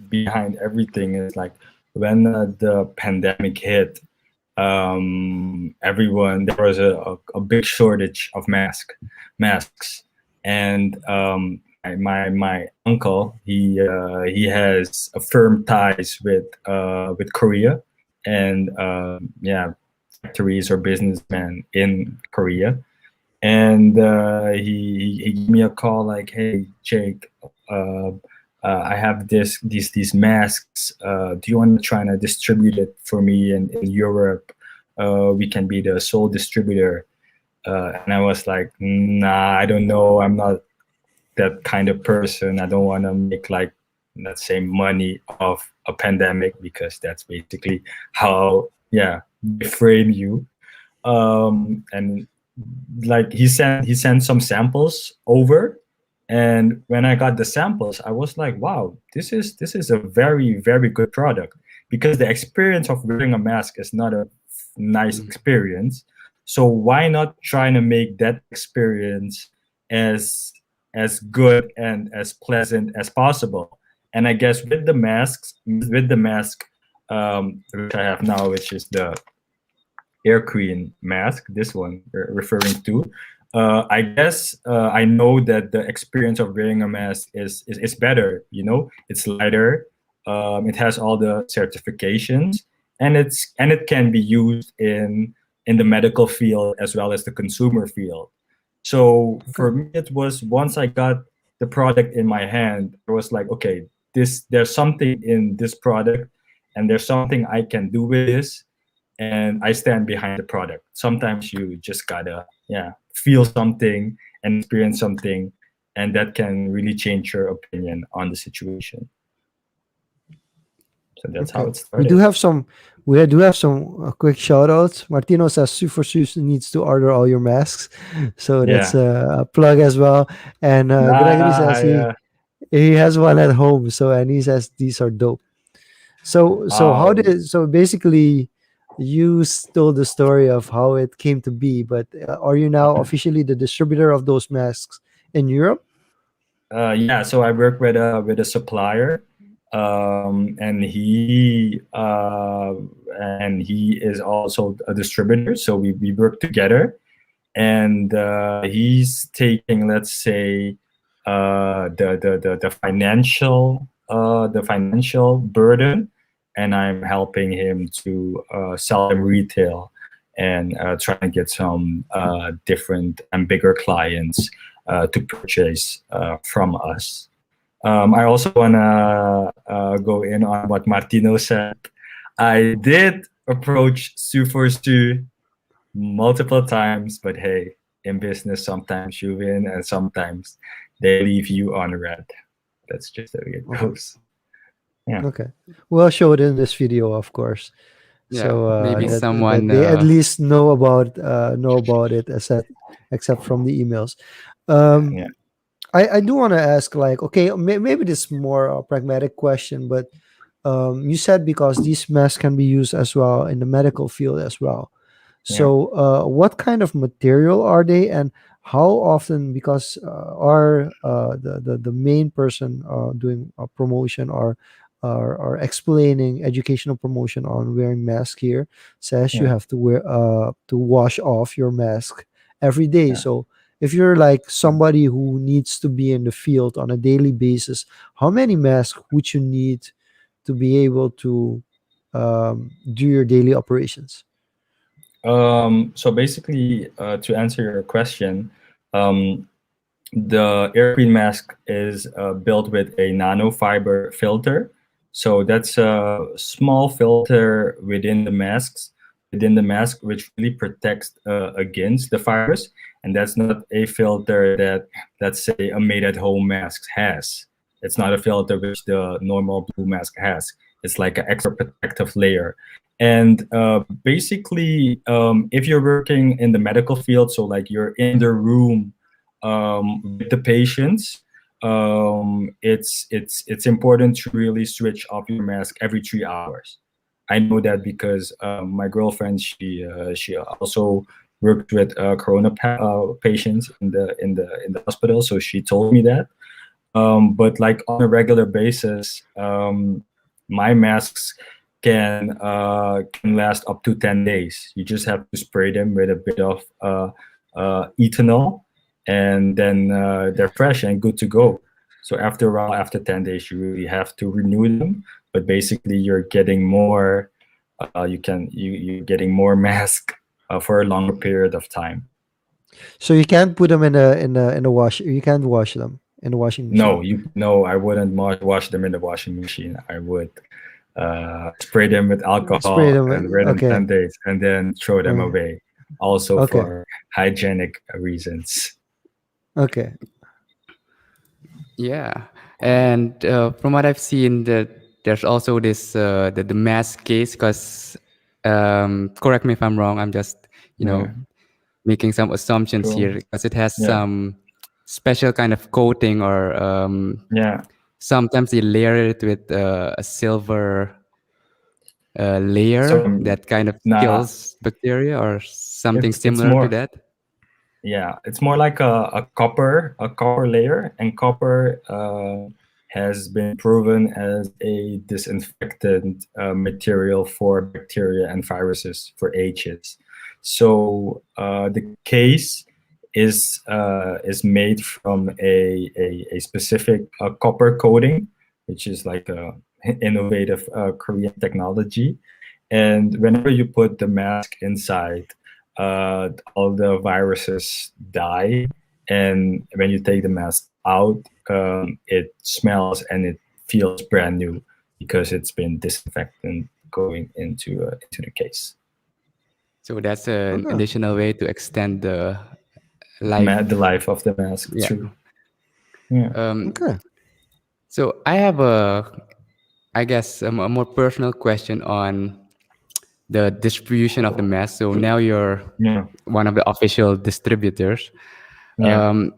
everything is like when the pandemic hit, everyone there was a big shortage of masks, and my uncle he has a firm ties with Korea, and yeah, factories or businessmen in Korea, and he gave me a call like, "Hey, Jake, uh, I have these masks. Do you want to try to distribute it for me in Europe? We can be the sole distributor." And I was like, "Nah, I don't know. I'm not that kind of person. I don't want to make like, let's say, money off a pandemic because that's basically how, yeah, they frame you." And like he sent some samples over, and when I got the samples I was like, wow, this is a very very good product, because the experience of wearing a mask is not a nice Mm. experience. So why not trying to make that experience as as good and as pleasant as possible? And I guess with the mask, which I have now, which is the Air Queen mask, this one referring to. I guess I know that the experience of wearing a mask is better. You know, it's lighter. It has all the certifications, and it can be used in the medical field as well as the consumer field. So Okay. for me, it was once I got the product in my hand, I was like, okay, there's something in this product, and there's something I can do with this, and I stand behind the product. Sometimes you just gotta, yeah, feel something and experience something, and that can really change your opinion on the situation. So that's how Okay. it We do started. have some. We do have some quick shout outs. Martino says Super Sus needs to order all your masks, so that's Yeah. a plug as well. And Gregory says Yeah. he has one at home. So and he says these are dope. So how Oh, did so basically you told the story of how it came to be, but are you now officially the distributor of those masks in Europe? yeah. So I work with a supplier, and he is also a distributor. So we work together, and he's taking, let's say, the financial burden, and I'm helping him to sell them retail, and trying to get some different and bigger clients to purchase from us. I also want to go in on what Martino said. I did approach Sue for Stu multiple times, but hey, in business, sometimes you win and sometimes they leave you on red. That's just the way it Okay. goes. Yeah. Okay. We'll show it in this video, of course, Yeah, so maybe that someone. they at least know about it, except from the emails. Um, Yeah. I do want to ask, like, okay, maybe this is more a pragmatic question, but you said because these masks can be used as well in the medical field as well. Yeah. So, what kind of material are they, and how often? Because the main person doing a promotion or explaining educational promotion on wearing mask here says you Yeah. have to wear to wash off your mask every day. Yeah. So, if you're like somebody who needs to be in the field on a daily basis, how many masks would you need to be able to do your daily operations? So basically, to answer your question, um, the Air Queen mask is built with a nanofiber filter. So that's a small filter within the masks, within the mask, which really protects against the virus. And that's not a filter that, let's say, a made-at-home mask has. It's not a filter which the normal blue mask has. It's like an extra protective layer. And basically, if you're working in the medical field, so like you're in the room with the patients, it's important to really switch off your mask every 3 hours. I know that because my girlfriend, she also worked with corona patients in the hospital, so she told me that. But like on a regular basis, my masks can last up to 10 days. You just have to spray them with a bit of ethanol, and then they're fresh and good to go. So after a while, after 10 days, you really have to renew them. But basically, you're getting more. You're getting more mask for a longer period of time. So you can't put them in a wash. You can't wash them in the washing machine. No, I wouldn't wash them in the washing machine. I would spray them with Spray alcohol them. and wear them Okay. 10 days and then throw them Okay. away. Also Okay. for hygienic reasons. Okay. Yeah, and from what I've seen, there's also this the mask case. Because correct me if I'm wrong. I'm just Yeah. making some assumptions Cool. here, because it has Yeah. some special kind of coating, or Yeah. sometimes they layer it with a silver layer So that kind of nah, kills bacteria, or something it's similar to more that. yeah, it's more like a copper layer, and copper has been proven as a disinfectant material for bacteria and viruses for ages. So the case is made from a specific copper coating, which is like a innovative Korean technology. And whenever you put the mask inside, all the viruses die, and when you take the mask out, it smells and it feels brand new because it's been disinfectant going into the case. So that's an Okay. additional way to extend the life. The life of the mask. Yeah. True. Yeah. Okay. So I have I guess, a more personal question on the distribution of the mask. So now you're Yeah. one of the official distributors. Yeah.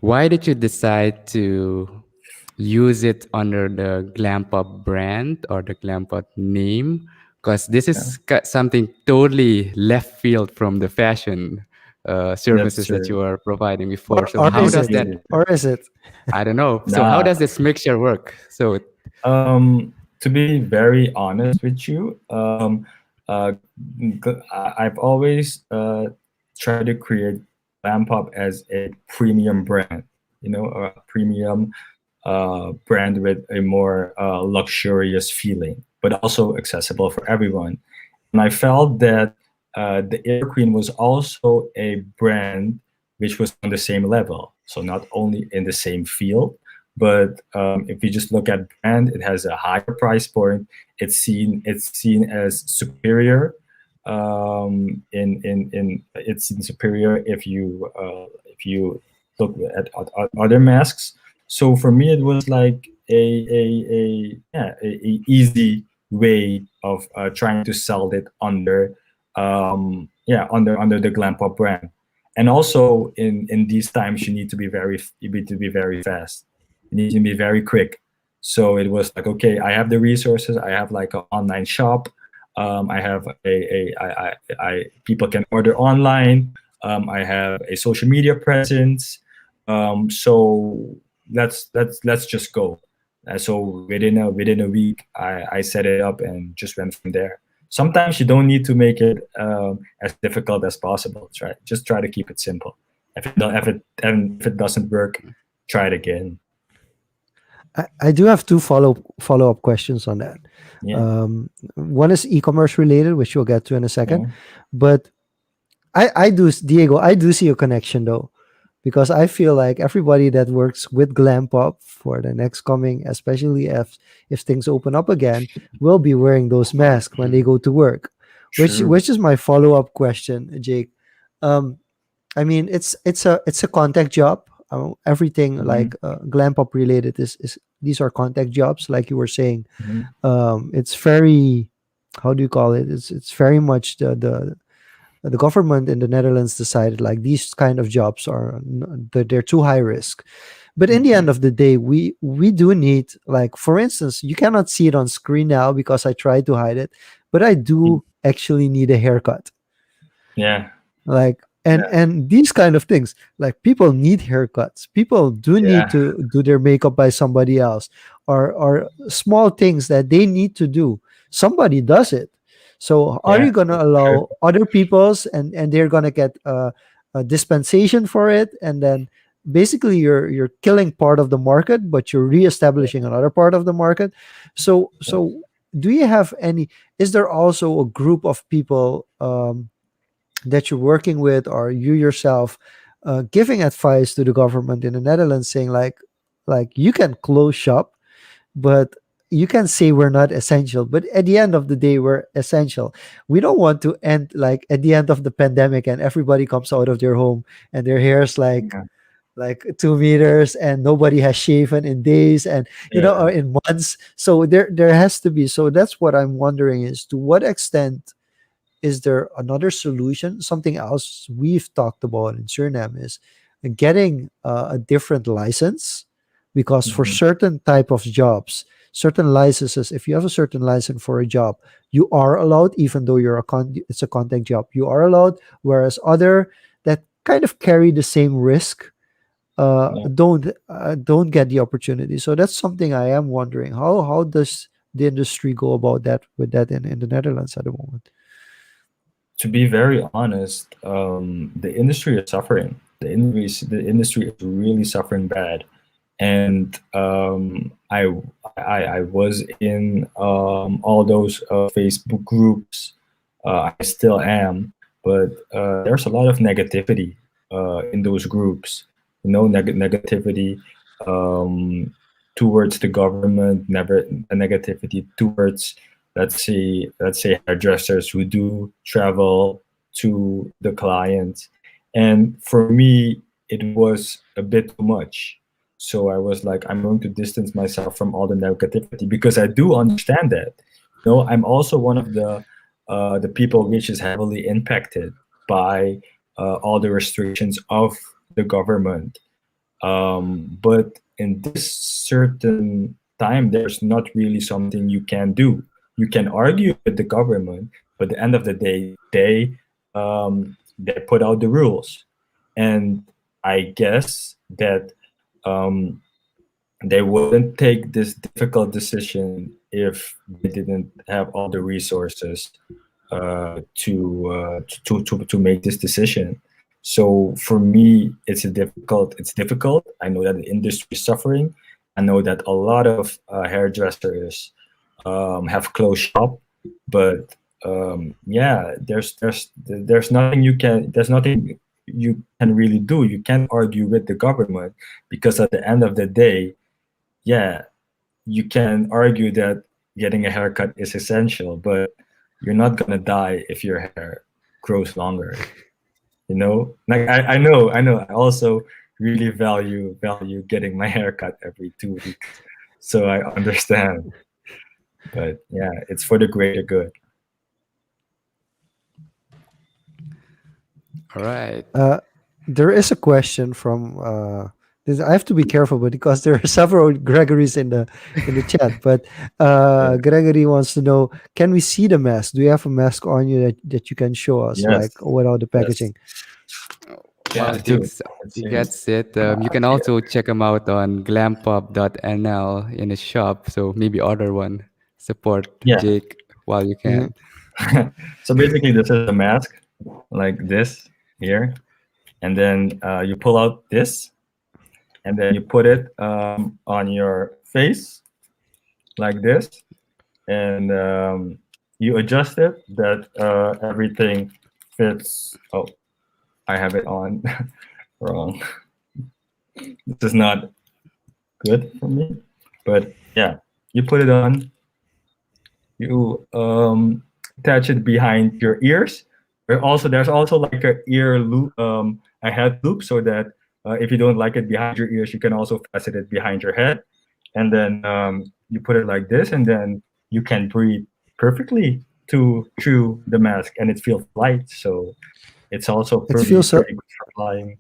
Why did you decide to use it under the GlamPop brand or the GlamPop name? Because this is something totally left field from the fashion services that true. you are providing before. So Or how is does it? that? Easy. Or is it? I don't know. So how Nah. does this mixture work? So To be very honest with you, I've always tried to create GlamPop as a premium brand, a premium brand with a more luxurious feeling, but also accessible for everyone. And I felt that the Air Queen was also a brand which was on the same level. So not only in the same field, but if you just look at brand, it has a higher price point. It's seen as superior. It's seen superior if you look at other masks. So for me, it was like a easy way of trying to sell it under under the GlamPop brand. And also in these times, you need to be very fast. You need to be very quick. So it was like, okay, I have the resources. I have like an online shop. I have people can order online. I have a social media presence. So let's just go. So within a week, I set it up and just went from there. Sometimes you don't need to make it as difficult as possible. Just try to keep it simple. If it doesn't work, try it again. I do have two follow-up questions on that. Yeah. One is e-commerce related, which we'll get to in a second. Yeah. But I do, Diego, I do see a connection though, because I feel like everybody that works with GlamPop for the next coming, especially if things open up again, will be wearing those masks when they go to work. True. which is my follow-up question, Jake. um I mean, it's a contact job. Everything Mhm, like GlamPop related is these are contact jobs, like you were saying. mhm. It's very, how do you call it? It's very much the government in the Netherlands decided like these kind of jobs they're too high risk. But in the end Mhm. of the day, we do need, like, for instance, you cannot see it on screen now because I tried to hide it, but I do actually need a haircut. Yeah, Like, yeah, and these kind of things, like, people need haircuts, people do need yeah, to do their makeup by somebody else, or small things that they need to do, somebody does it. So are yeah. you going to That's true. allow other people's, and they're going to get a dispensation for it, and then basically you're killing part of the market, but you're reestablishing another part of the market. So do you have any, is there also a group of people that you're working with, or you yourself giving advice to the government in the Netherlands, saying like you can close shop, but you can say we're not essential, but at the end of the day we're essential. We don't want to end like at the end of the pandemic and everybody comes out of their home and their hair is Yeah, like 2 meters and nobody has shaven in days, and or yeah. in months. So there has to be, so that's what I'm wondering, is to what extent is there another solution? Something else we've talked about in Suriname is getting a different license, because for Mhm. certain type of jobs, certain licenses, if you have a certain license for a job, you are allowed, even though it's a contact job, you are allowed. Whereas other that kind of carry the same risk Yeah. don't get the opportunity. So that's something I am wondering. How does the industry go about that with that in the Netherlands at the moment? To be very honest, the industry is suffering. The industry is really suffering bad. And I was in all those Facebook groups. I still am, but there's a lot of negativity in those groups. Negativity um, towards the government, never a negativity towards, let's say hairdressers who do travel to the clients. And for me, it was a bit too much. So I was like, I'm going to distance myself from all the negativity, because I do understand that. I'm also one of the people which is heavily impacted by all the restrictions of the government. But in this certain time, there's not really something you can do. You can argue with the government, but at the end of the day, they put out the rules, and I guess that um, they wouldn't take this difficult decision if they didn't have all the resources to make this decision. So for me, It's difficult. I know that the industry is suffering. I know that a lot of hairdressers have closed shop, but yeah, there's nothing you can really do. You can't argue with the government, because at the end of the day, yeah, you can argue that getting a haircut is essential, but you're not gonna die if your hair grows longer. Like I know. I also really value getting my haircut every 2 weeks, so I understand. But yeah, it's for the greater good. All right. Uh, there is a question from I have to be careful, but because there are several Gregorys in the chat. But Yeah. Gregory wants to know: can we see the mask? Do you have a mask on you that you can show us, Yes. like without the Yes. packaging? Yeah, Well, I do. Jake's I can see it. gets it. You can also check them out on glampop.nl in a shop. So maybe order one. Support Yeah. Jake while you Mhm. can. So basically, this is a mask like this here, and then you pull out this, and then you put it on your face like this, and you adjust it that everything fits. Oh, I have it on wrong. This is not good for me, but yeah, you put it on. You attach it behind your ears. There's also like a ear loop, a head loop, so that if you don't like it behind your ears, you can also fasten it behind your head, and then you put it like this, and then you can breathe perfectly through the mask, and it feels light. So it's also It pretty feels pretty good for flying.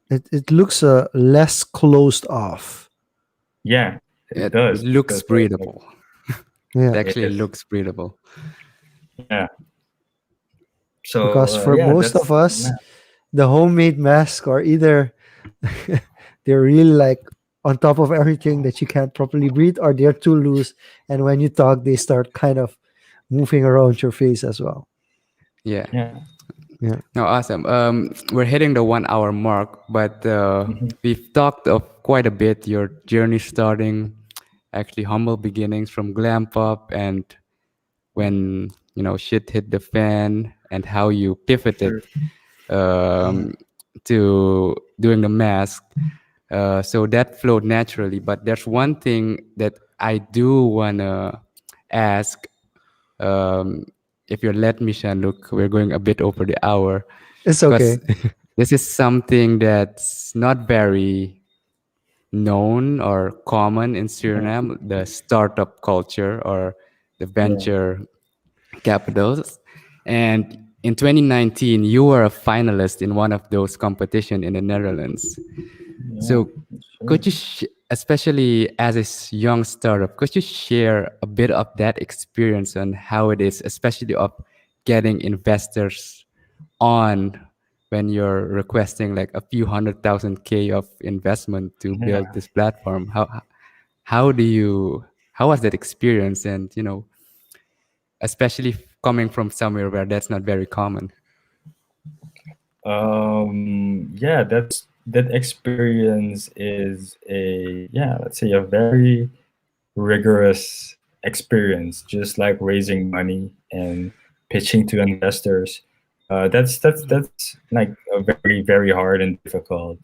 it looks less closed off. Yeah, it It does looks because breathable. It Yeah, it actually is. looks breathable. Yeah. So because for yeah, most that's of us, the homemade mask are either they're really like on top of everything that you can't properly breathe, or they're too loose, and when you talk, they start kind of moving around your face as well. Yeah. yeah. Yeah, No, awesome. We're hitting the 1 hour mark, but Mhm. we've talked of quite a bit your journey starting actually humble beginnings from GlamPop and when shit hit the fan and how you pivoted Sure. um, to doing the mask. So that flowed naturally. But there's one thing that I do wanna ask. Um, if you let me, Jean-luc, we're going a bit over the hour it's because okay. this is something that's not very known or common in Yeah. Suriname, the startup culture or the Yeah. venture capitals. And in 2019, you were a finalist in one of those competition in the Netherlands. Yeah. So Sure. could you, especially as a young startup, could you share a bit of that experience on how it is, especially of getting investors on when you're requesting like a few 100,000 K of investment to Yeah. build this platform? How do you how was that experience? And especially coming from somewhere where that's not very common. Yeah, that experience is let's say a very rigorous experience, just like raising money and pitching to investors. That's like a very very hard and difficult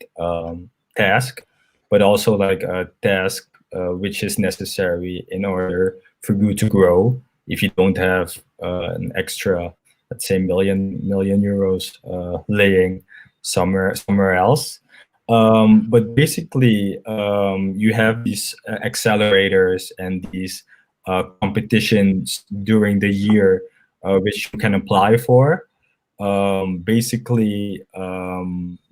task, but also like a task which is necessary in order for you to grow. If you don't have an extra, let's say, million euros laying somewhere else, but basically, you have these accelerators and these competitions during the year, which you can apply for. Basically,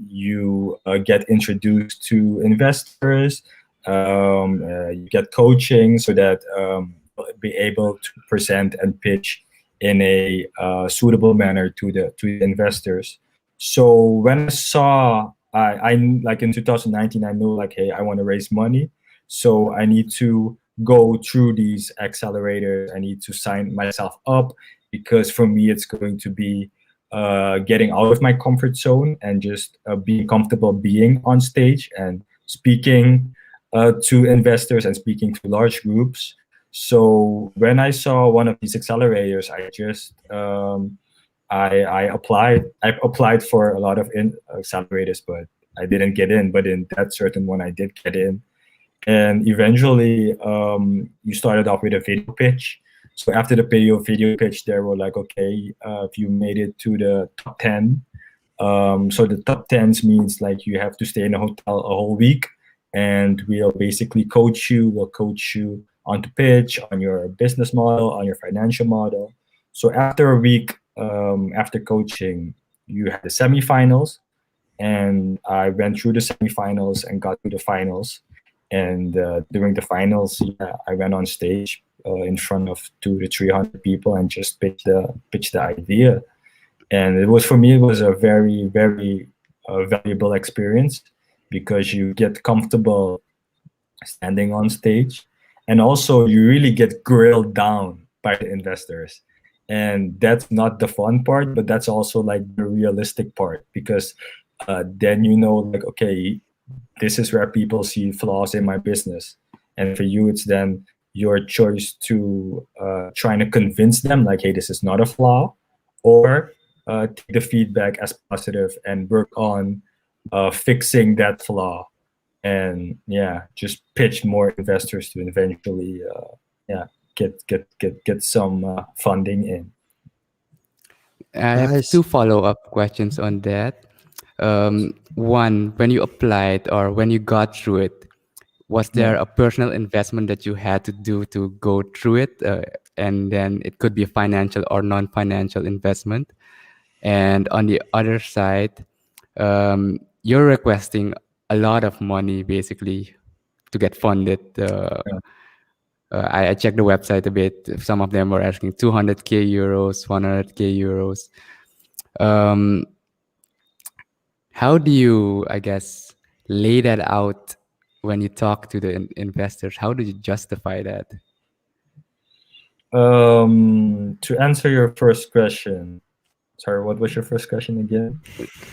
you get introduced to investors, you get coaching so that be able to present and pitch in a suitable manner to the investors. So when I saw, I like in 2019, I knew like, hey, I want to raise money, so I need to go through these accelerators. I need to sign myself up because for me, it's going to be getting out of my comfort zone and just being comfortable being on stage and speaking to investors and speaking to large groups. So when I saw one of these accelerators, I just I applied for a lot of accelerators, but I didn't get in. But in that certain one, I did get in. And eventually, you started off with a video pitch. So after the video pitch, they were like, okay, if you made it to the top 10, so the top tens means like you have to stay in a hotel a whole week, and we'll basically coach you. We'll coach you on the pitch, on your business model, on your financial model. So after a week, after coaching, you had the semifinals, and I went through the semifinals and got to the finals. And during the finals, yeah, I went on stage in front of 200 to 300 people and just pitched the idea. And it was, for me, it was a very very valuable experience because you get comfortable standing on stage, and also you really get grilled down by the investors. And that's not the fun part, but that's also like the realistic part, because then you know, like, okay, this is where people see flaws in my business, and for you it's then your choice to trying to convince them like, hey, this is not a flaw, or take the feedback as positive and work on fixing that flaw, and yeah, just pitch more investors to eventually yeah, get some funding in. I have Nice. two follow-up questions on that. One, when you applied or when you got through it, was there Yeah. a personal investment that you had to do to go through it? And then it could be a financial or non-financial investment. And on the other side, you're requesting a lot of money basically to get funded. Yeah. I checked the website a bit. Some of them were asking 200k euros, 100k euros. Um, how do you, I guess, lay that out when you talk to the investors? How do you justify that? To answer your first question, sorry, what was your first question again?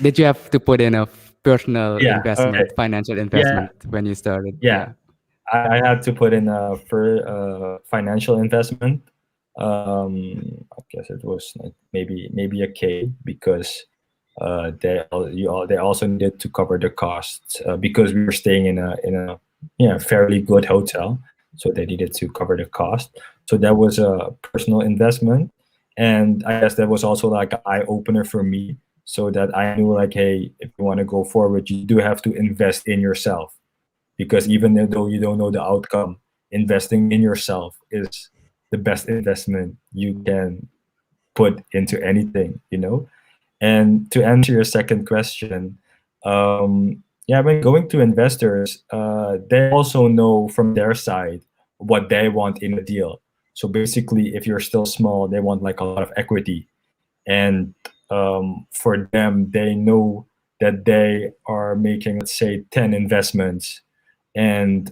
Did you have to put in a personal Yeah. Okay. investment, financial Yeah. investment when you started? Yeah. Yeah. I had to put in a for financial investment. I guess it was like maybe a K, because they also needed to cover the costs, because we were staying in a fairly good hotel, so they needed to cover the cost. So that was a personal investment, and I guess that was also like an eye opener for me, so that I knew, like, hey, if you want to go forward, you do have to invest in yourself, because even though you don't know the outcome, investing in yourself is the best investment you can put into anything. And to answer your second question, yeah, when going to investors, they also know from their side what they want in a deal. So basically, if you're still small, they want like a lot of equity, and for them, they know that they are making, let's say, 10 investments, and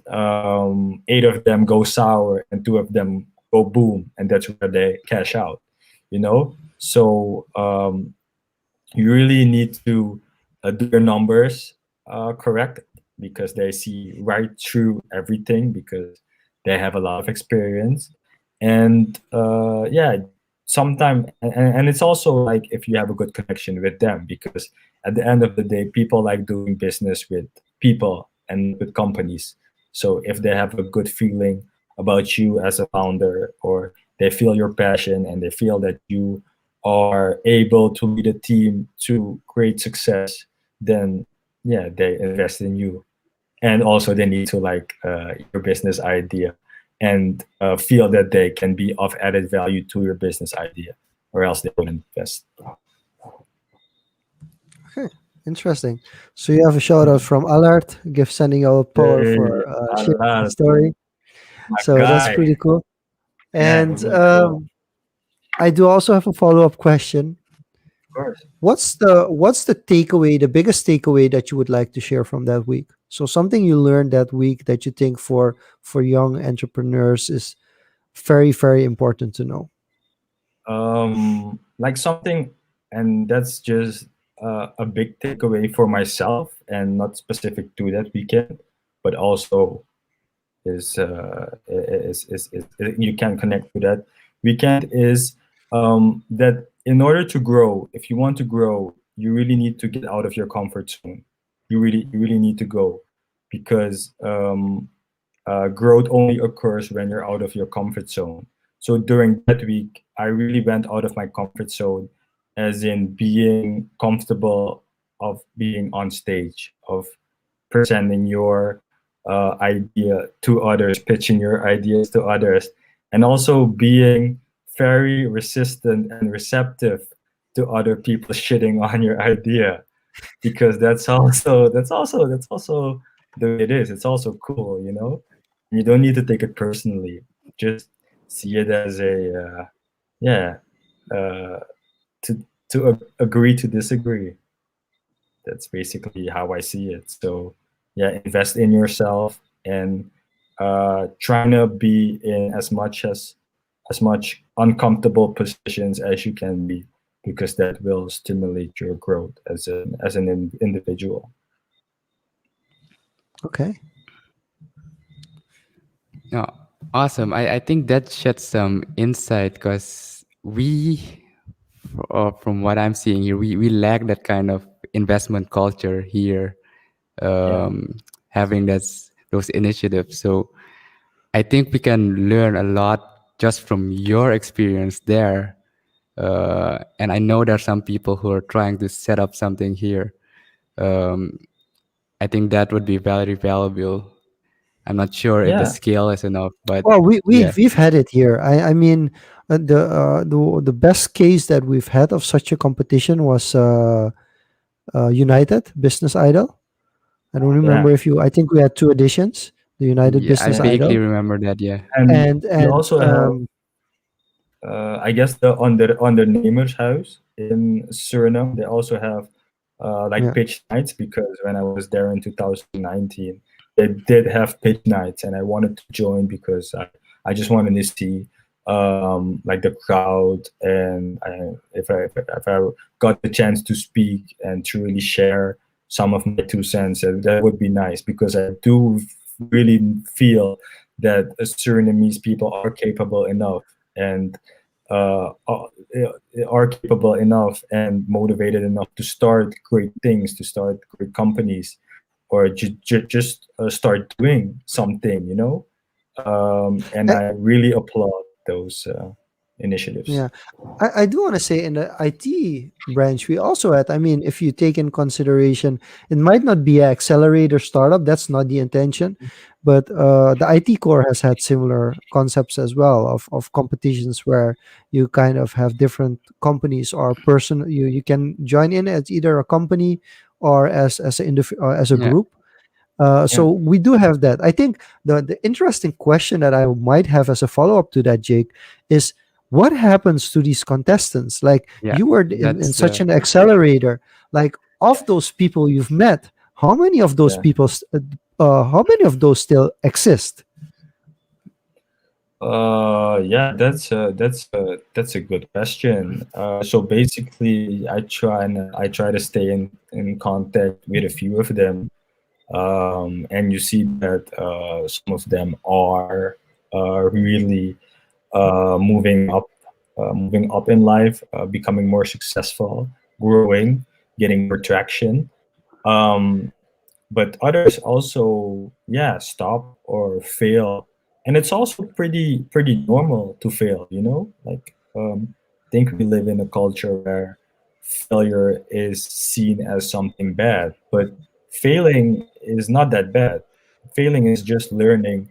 8 of them go sour and 2 of them go boom, and that's where they cash out. So you really need to do your numbers correct, because they see right through everything, because they have a lot of experience. And yeah, sometimes, and it's also like if you have a good connection with them, because at the end of the day, people like doing business with people and with companies. So if they have a good feeling about you as a founder, or they feel your passion and they feel that you are able to lead a team to great success, then yeah, they invest in you. And also they need to like your business idea, and feel that they can be of added value to your business idea, or else they wouldn't invest. Okay, interesting. So you have a shout out from Alert, give sending out power Hey, for sharing the Alan, story. my So that's guy. pretty cool. Yeah, And really cool. I do also have a follow up question. Of course. What's the takeaway, the biggest takeaway that you would like to share from that week? So something you learned that week that you think for young entrepreneurs is very, very important to know. Like something, and that's just a big takeaway for myself, and not specific to that weekend, but also is you can connect to that weekend, is that in order to grow, if you want to grow, you really need to get out of your comfort zone. You really need to go, because growth only occurs when you're out of your comfort zone. So during that week, I really went out of my comfort zone, as in being comfortable of being on stage, of presenting your idea to others, pitching your ideas to others, and also being very resistant and receptive to other people shitting on your idea, because that's also the way it is. It's also cool. You don't need to take it personally. Just see it as a yeah, uh, to agree to disagree. That's basically how I see it. So yeah, invest in yourself, and trying to be in as much uncomfortable positions as you can be, because that will stimulate your growth as an individual. Okay. No, awesome. I think that sheds some insight because from what I'm seeing here, we lack that kind of investment culture here, Yeah. having those initiatives. So I think we can learn a lot just from your experience there. And I know there are some people who are trying to set up something here. um, I think that would be very valuable. I'm not sure if the Yeah, scale is enough, but Well, yeah, we've had it here. I mean, the best case that we've had of such a competition was United Business Idol. I don't yeah, remember if you. I think we had two editions, the United yeah, I Business yeah. vaguely Idol, remember that. Yeah, And we and also have, I guess, the Ondernemershuis in Suriname. They also have like yeah. pitch nights, because when I was there in 2019, they did have pitch nights, and I wanted to join because I just wanted to see like the crowd, and if I got the chance to speak and to really share some of my 2 cents, that would be nice, because I do really feel that Surinamese people are capable enough, and uh, are are capable enough and motivated enough to start great things, to start great companies, or just start doing something, and I really applaud those initiatives. Yeah, I do want to say in the IT branch, we also had, I mean, if you take in consideration, it might not be an accelerator startup, that's not the intention, but the IT core has had similar concepts as well of competitions where you kind of have different companies or person, you can join in as either a company or as a yeah, group. Yeah. So we do have that. I think the interesting question that I might have as a follow up to that, Jake, is what happens to these contestants? Like yeah. you were in That's such the an accelerator. Like of those people you've met, how many of those Yeah. people? How many of those still exist? Yeah, that's a good question. So basically, I try to stay in contact with a few of them, and you see that some of them are really moving up in life, becoming more successful, growing, getting more traction. Um, but others also, yeah, stop or fail, and it's also pretty normal to fail. Like, I think we live in a culture where failure is seen as something bad, but failing is not that bad. Failing is just learning,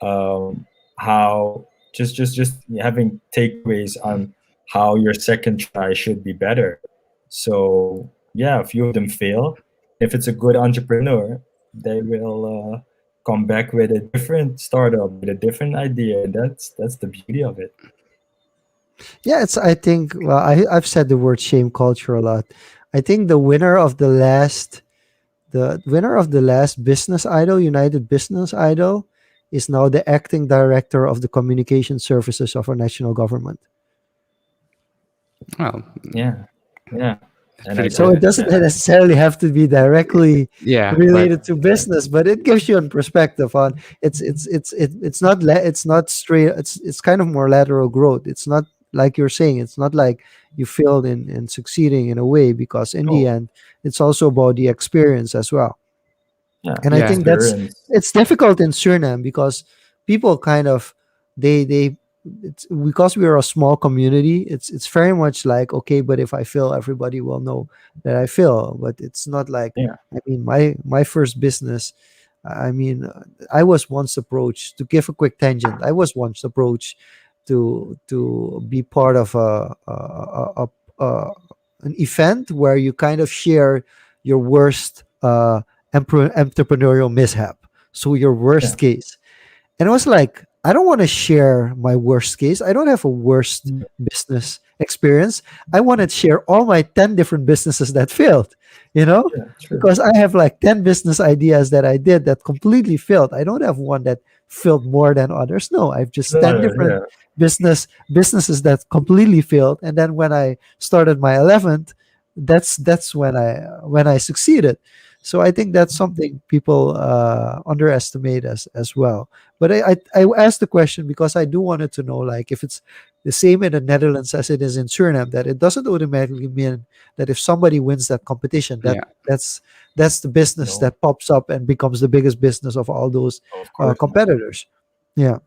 um, how just having takeaways on how your second try should be better. So yeah, a few of them fail. If it's a good entrepreneur, they will come back with a different startup, with a different idea, and that's the beauty of it. Yeah, it's. I think. Well, I've said the word shame culture a lot. I think the winner of the last Business Idol, United Business Idol, is now the acting director of the communication services of our national government. well, Yeah, yeah, that's and pretty So cool. it doesn't necessarily have to be directly Yeah, but related to business, but it gives you a perspective on it's not straight. It's kind of more lateral growth. It's not like you're saying. It's not like you failed in succeeding in a way, because in the oh end, it's also about the experience as well. yeah, And I yeah, think that's experience. it's difficult in Suriname because people kind of they it's because we are a small community. It's very much like, okay, but if I fail, everybody will know that I fail. But it's not like, Yeah, I mean, my first business. I mean, I was once approached, to give a quick tangent. I was once approached to be part of a an event where you kind of share your worst entrepreneurial mishap. So your yeah, worst case. And I was like, I don't want to share my worst case. I don't have a worst business experience. I want to share all my 10 different businesses that failed, you know? yeah, true. Because I have like 10 business ideas that I did that completely failed. I don't have one that failed more than others. No, I've just 10 No, different yeah, businesses that completely failed. And then when I started my 11th, that's when I succeeded. So I think that's something people underestimate as well. But I asked the question because I do wanted to know, like, if it's the same in the Netherlands as it is in Suriname, that it doesn't automatically mean that if somebody wins that competition, yeah, that's the business no, that pops up and becomes the biggest business of all those of course not. competitors. Yeah.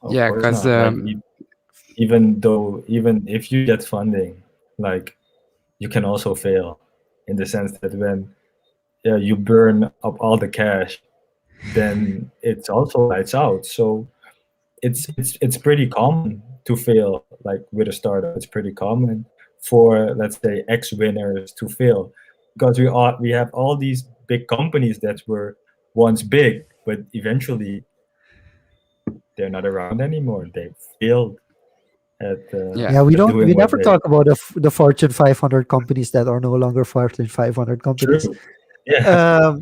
Of yeah. course Cause not. Like, even if you get funding, like you can also fail, in the sense that when you burn up all the cash, then it's also lights out. So it's pretty common to fail, like with a startup. It's pretty common for, let's say, ex winners to fail, because we have all these big companies that were once big, but eventually they're not around anymore. They failed at Yeah. Yeah, doing we what never they talk about the Fortune 500 companies that are no longer Fortune 500 companies. true. Yeah,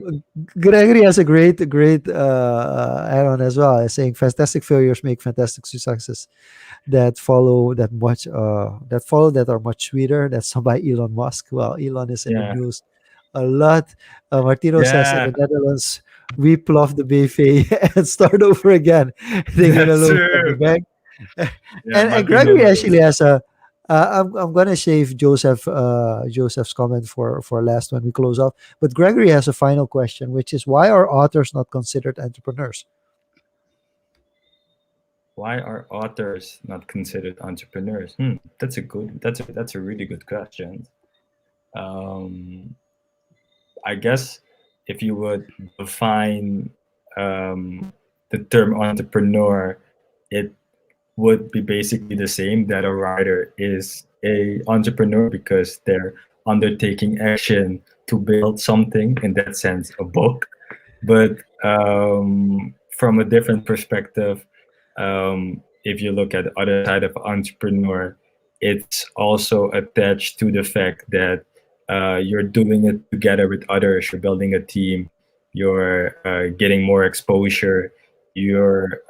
Gregory has a great add-on as well, saying fantastic failures make fantastic successes that follow that are much sweeter. That's by Elon Musk. Well, Elon is in the yeah, news a lot. Martino says in yeah. the Netherlands, we plough the buffet and start over again, taking a That's loan from the true. bank. Yeah, And Martino Gregory actually knows. has a. I'm gonna save Joseph's comment for last when we close off. But Gregory has a final question, which is why are authors not considered entrepreneurs? Why are authors not considered entrepreneurs? That's a really good question. Um, I guess if you would define the term entrepreneur, it would be basically the same that a writer is a entrepreneur, because they're undertaking action to build something, in that sense, a book. But from a different perspective, if you look at the other side of entrepreneur, it's also attached to the fact that you're doing it together with others. You're building a team. You're getting more exposure. You're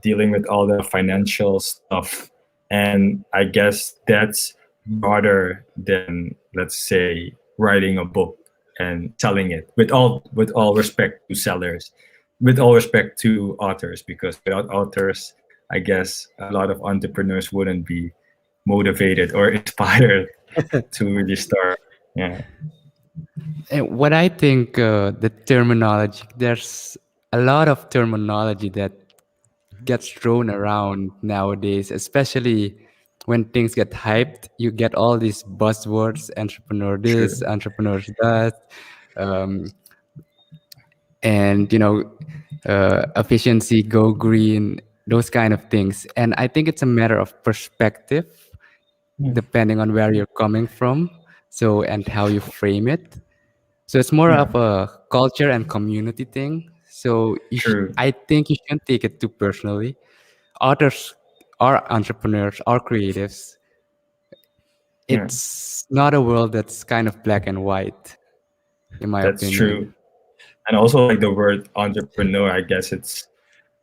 dealing with all the financial stuff, and I guess that's broader than, let's say, writing a book and selling it. With all respect to sellers, with all respect to authors, because without authors, I guess a lot of entrepreneurs wouldn't be motivated or inspired to really start. Yeah, And what I think, the terminology, there's a lot of terminology that gets thrown around nowadays, especially when things get hyped. You get all these buzzwords: entrepreneur this, true. entrepreneur that, um, and efficiency, go green, those kind of things. And I think it's a matter of perspective, Yeah, depending on where you're coming from, so and how you frame it. So it's more yeah, of a culture and community thing. So true. I think you shouldn't take it too personally. Authors are entrepreneurs, are creatives. Yeah, It's not a world that's kind of black and white, in my that's opinion. true. And also, like, the word entrepreneur, I guess it's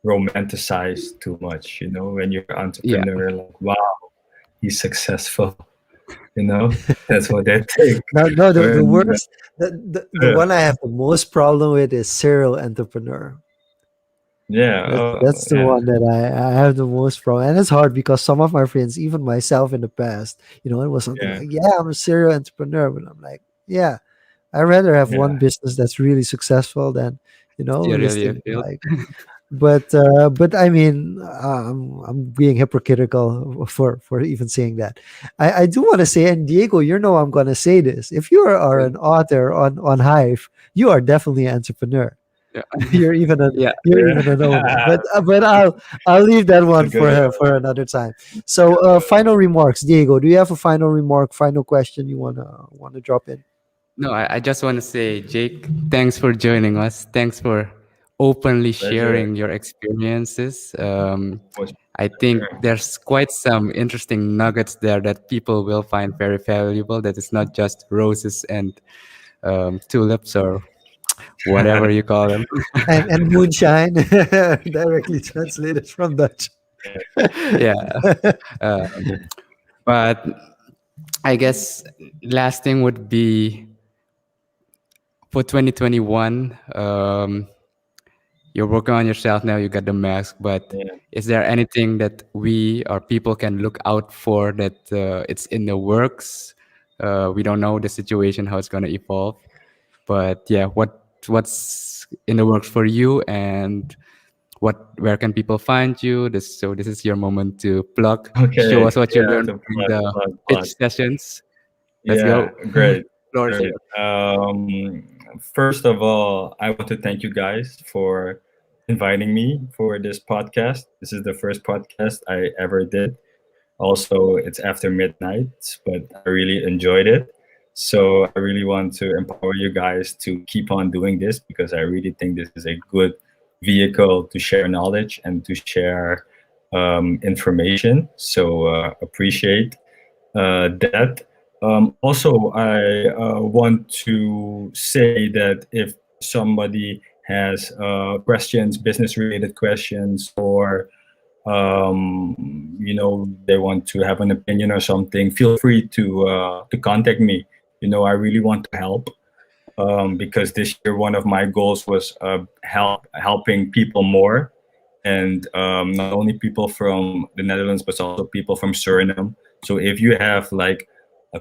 romanticized too much. When you're an Yeah, entrepreneur, like, wow, he's successful. That's what they think. No, no, the When worst, the uh, one I have the most problem with is serial entrepreneur. yeah, That's the yeah, one that I have the most problem, and it's hard because some of my friends, even myself in the past, it was something yeah, like, "Yeah, I'm a serial entrepreneur," but I'm like, "Yeah, I rather have yeah. one business that's really successful than still really a listing field. like." But I mean, I'm being hypocritical for even saying that. I do want to say, and Diego, I'm going to say this: if you are an author on Hive, you are definitely an entrepreneur. Yeah, You're even a yeah. you're even an owner. Yeah. But I'll leave that It's a one good one. for another time. So final remarks, Diego. Do you have a final remark, final question you wanna drop in? No, I just want to say, Jake, thanks for joining us. Thanks for openly Pleasure. sharing your experiences. Was I think pleasure. there's quite some interesting nuggets there that people will find very valuable. That it's not just roses and tulips or whatever you call them. And moonshine, directly translated from Dutch. Yeah. Yeah. Um, but I guess last thing would be for 2021. You're working on yourself now. You got the mask, but Yeah. is there anything that we or people can look out for that it's in the works? We don't know the situation, how it's going to evolve, but yeah, what's in the works for you, and where can people find you? This is your moment to plug. Show Okay, us what you yeah, learned to during the plug. pitch sessions. Let's Yeah, go. great, Floor is great. yours. First of all, I want to thank you guys for inviting me for this podcast. This is the first podcast I ever did. Also, it's after midnight, but I really enjoyed it. So I really want to empower you guys to keep on doing this because I really think this is a good vehicle to share knowledge and to share information. So appreciate that. Also, I want to say that if somebody has questions, business related questions, or they want to have an opinion or something, feel free to contact me. I really want to help because this year one of my goals was helping people more, and not only people from the Netherlands but also people from Suriname. So if you have like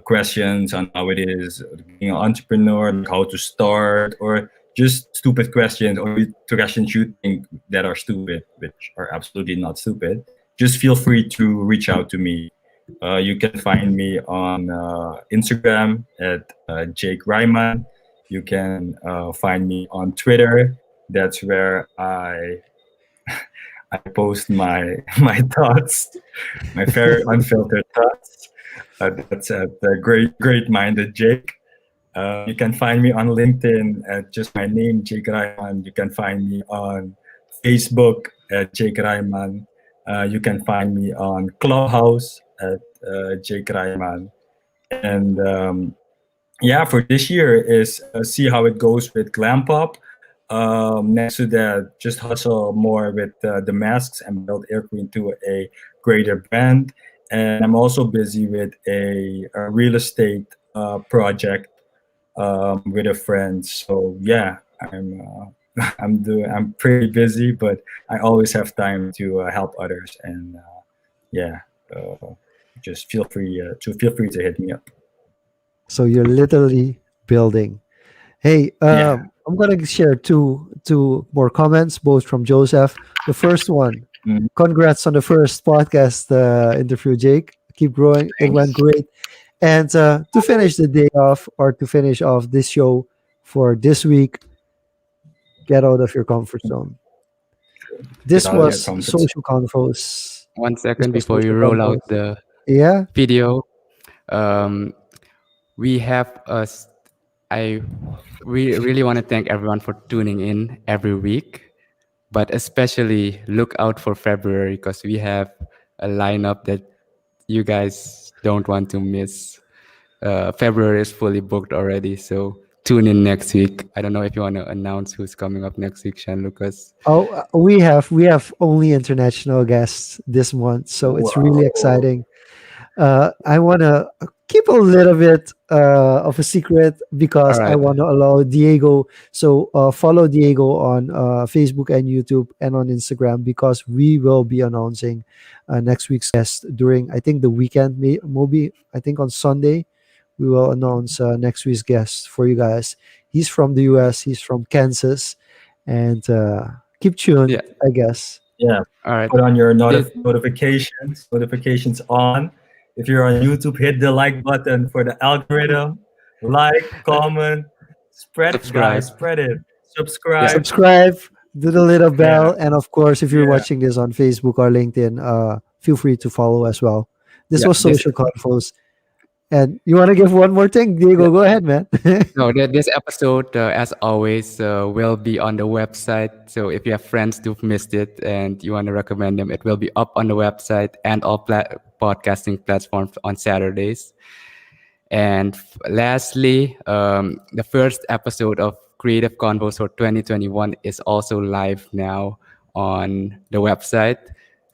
questions on how it is being an entrepreneur, like how to start, or just stupid questions or questions you think that are stupid, which are absolutely not stupid, just feel free to reach out to me. You can find me on Instagram at Jake Raijmann. You can find me on Twitter. That's where I post my my thoughts, my very unfiltered thoughts. That's at Great Minded Jake. You can find me on LinkedIn at just my name, Jake Raijmann. You can find me on Facebook at Jake Raijmann. You can find me on Clubhouse at Jake Raijmann. And yeah, for this year is see how it goes with GlamPop. Next to that, just hustle more with the masks and build Aircrew into a greater brand. And I'm also busy with a real estate project with a friend. So yeah, I'm pretty busy, but I always have time to help others. And yeah, uh, just feel free to hit me up. So you're literally building. Hey, Yeah. I'm gonna share two more comments, both from Joseph. The first one, Mm, congrats on the first podcast interview, Jake. Keep growing. It went thanks. great. And to finish the day off, or to finish off this show for this week, get out of your comfort zone. Get This out of your Yeah. was comfort zone. Social Confoes. One This second was before you Social roll out Confoes. the Yeah. video. Um, we have us. I we really want to thank everyone for tuning in every week, but especially look out for February because we have a lineup that you guys don't want to miss. February is fully booked already, so tune in next week. I don't know if you want to announce who's coming up next week, Sean Lucas. Oh, we have only international guests this month, so it's really Wow. exciting. I want to keep a little bit of a secret All because I right. want to allow Diego. So follow Diego on Facebook and YouTube and on Instagram because we will be announcing next week's guest during, I think, the weekend. Maybe I think on Sunday we will announce next week's guest for you guys. He's from the US. He's from Kansas, and keep tuned, Yeah. I guess. Yeah. All right. Put on your This notifications on. If you're on YouTube, hit the like button for the algorithm. Like, comment, spread, guys, subscribe. spread it. Yeah. Subscribe. Subscribe, do the little Yeah, bell, and of course, if you're yeah. watching this on Facebook or LinkedIn, feel free to follow as well. This Yeah. was Social Confos. And you want to give one more thing, Diego? Go ahead, man. This episode, as always, will be on the website. So if you have friends who've missed it and you want to recommend them, it will be up on the website and all podcasting platforms on Saturdays. And lastly, the first episode of Creative Convos for 2021 is also live now on the website,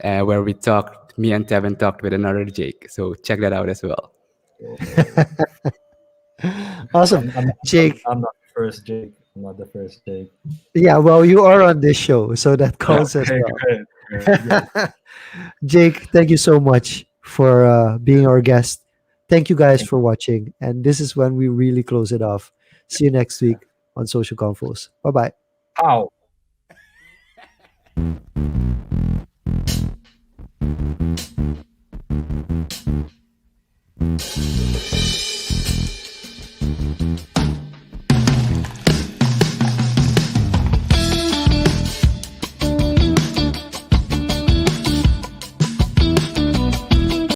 where me and Tevin talked with another Jake. So check that out as well. Awesome. Jake, I'm not the first Jake. I'm not the first Jake. yeah, well, you are on this show, so that counts as Okay, well. good. Good, good. Jake, thank you so much for being our guest. Thank you guys for watching. And this is when we really close it off. See you next week on Social Confos. Bye bye. How?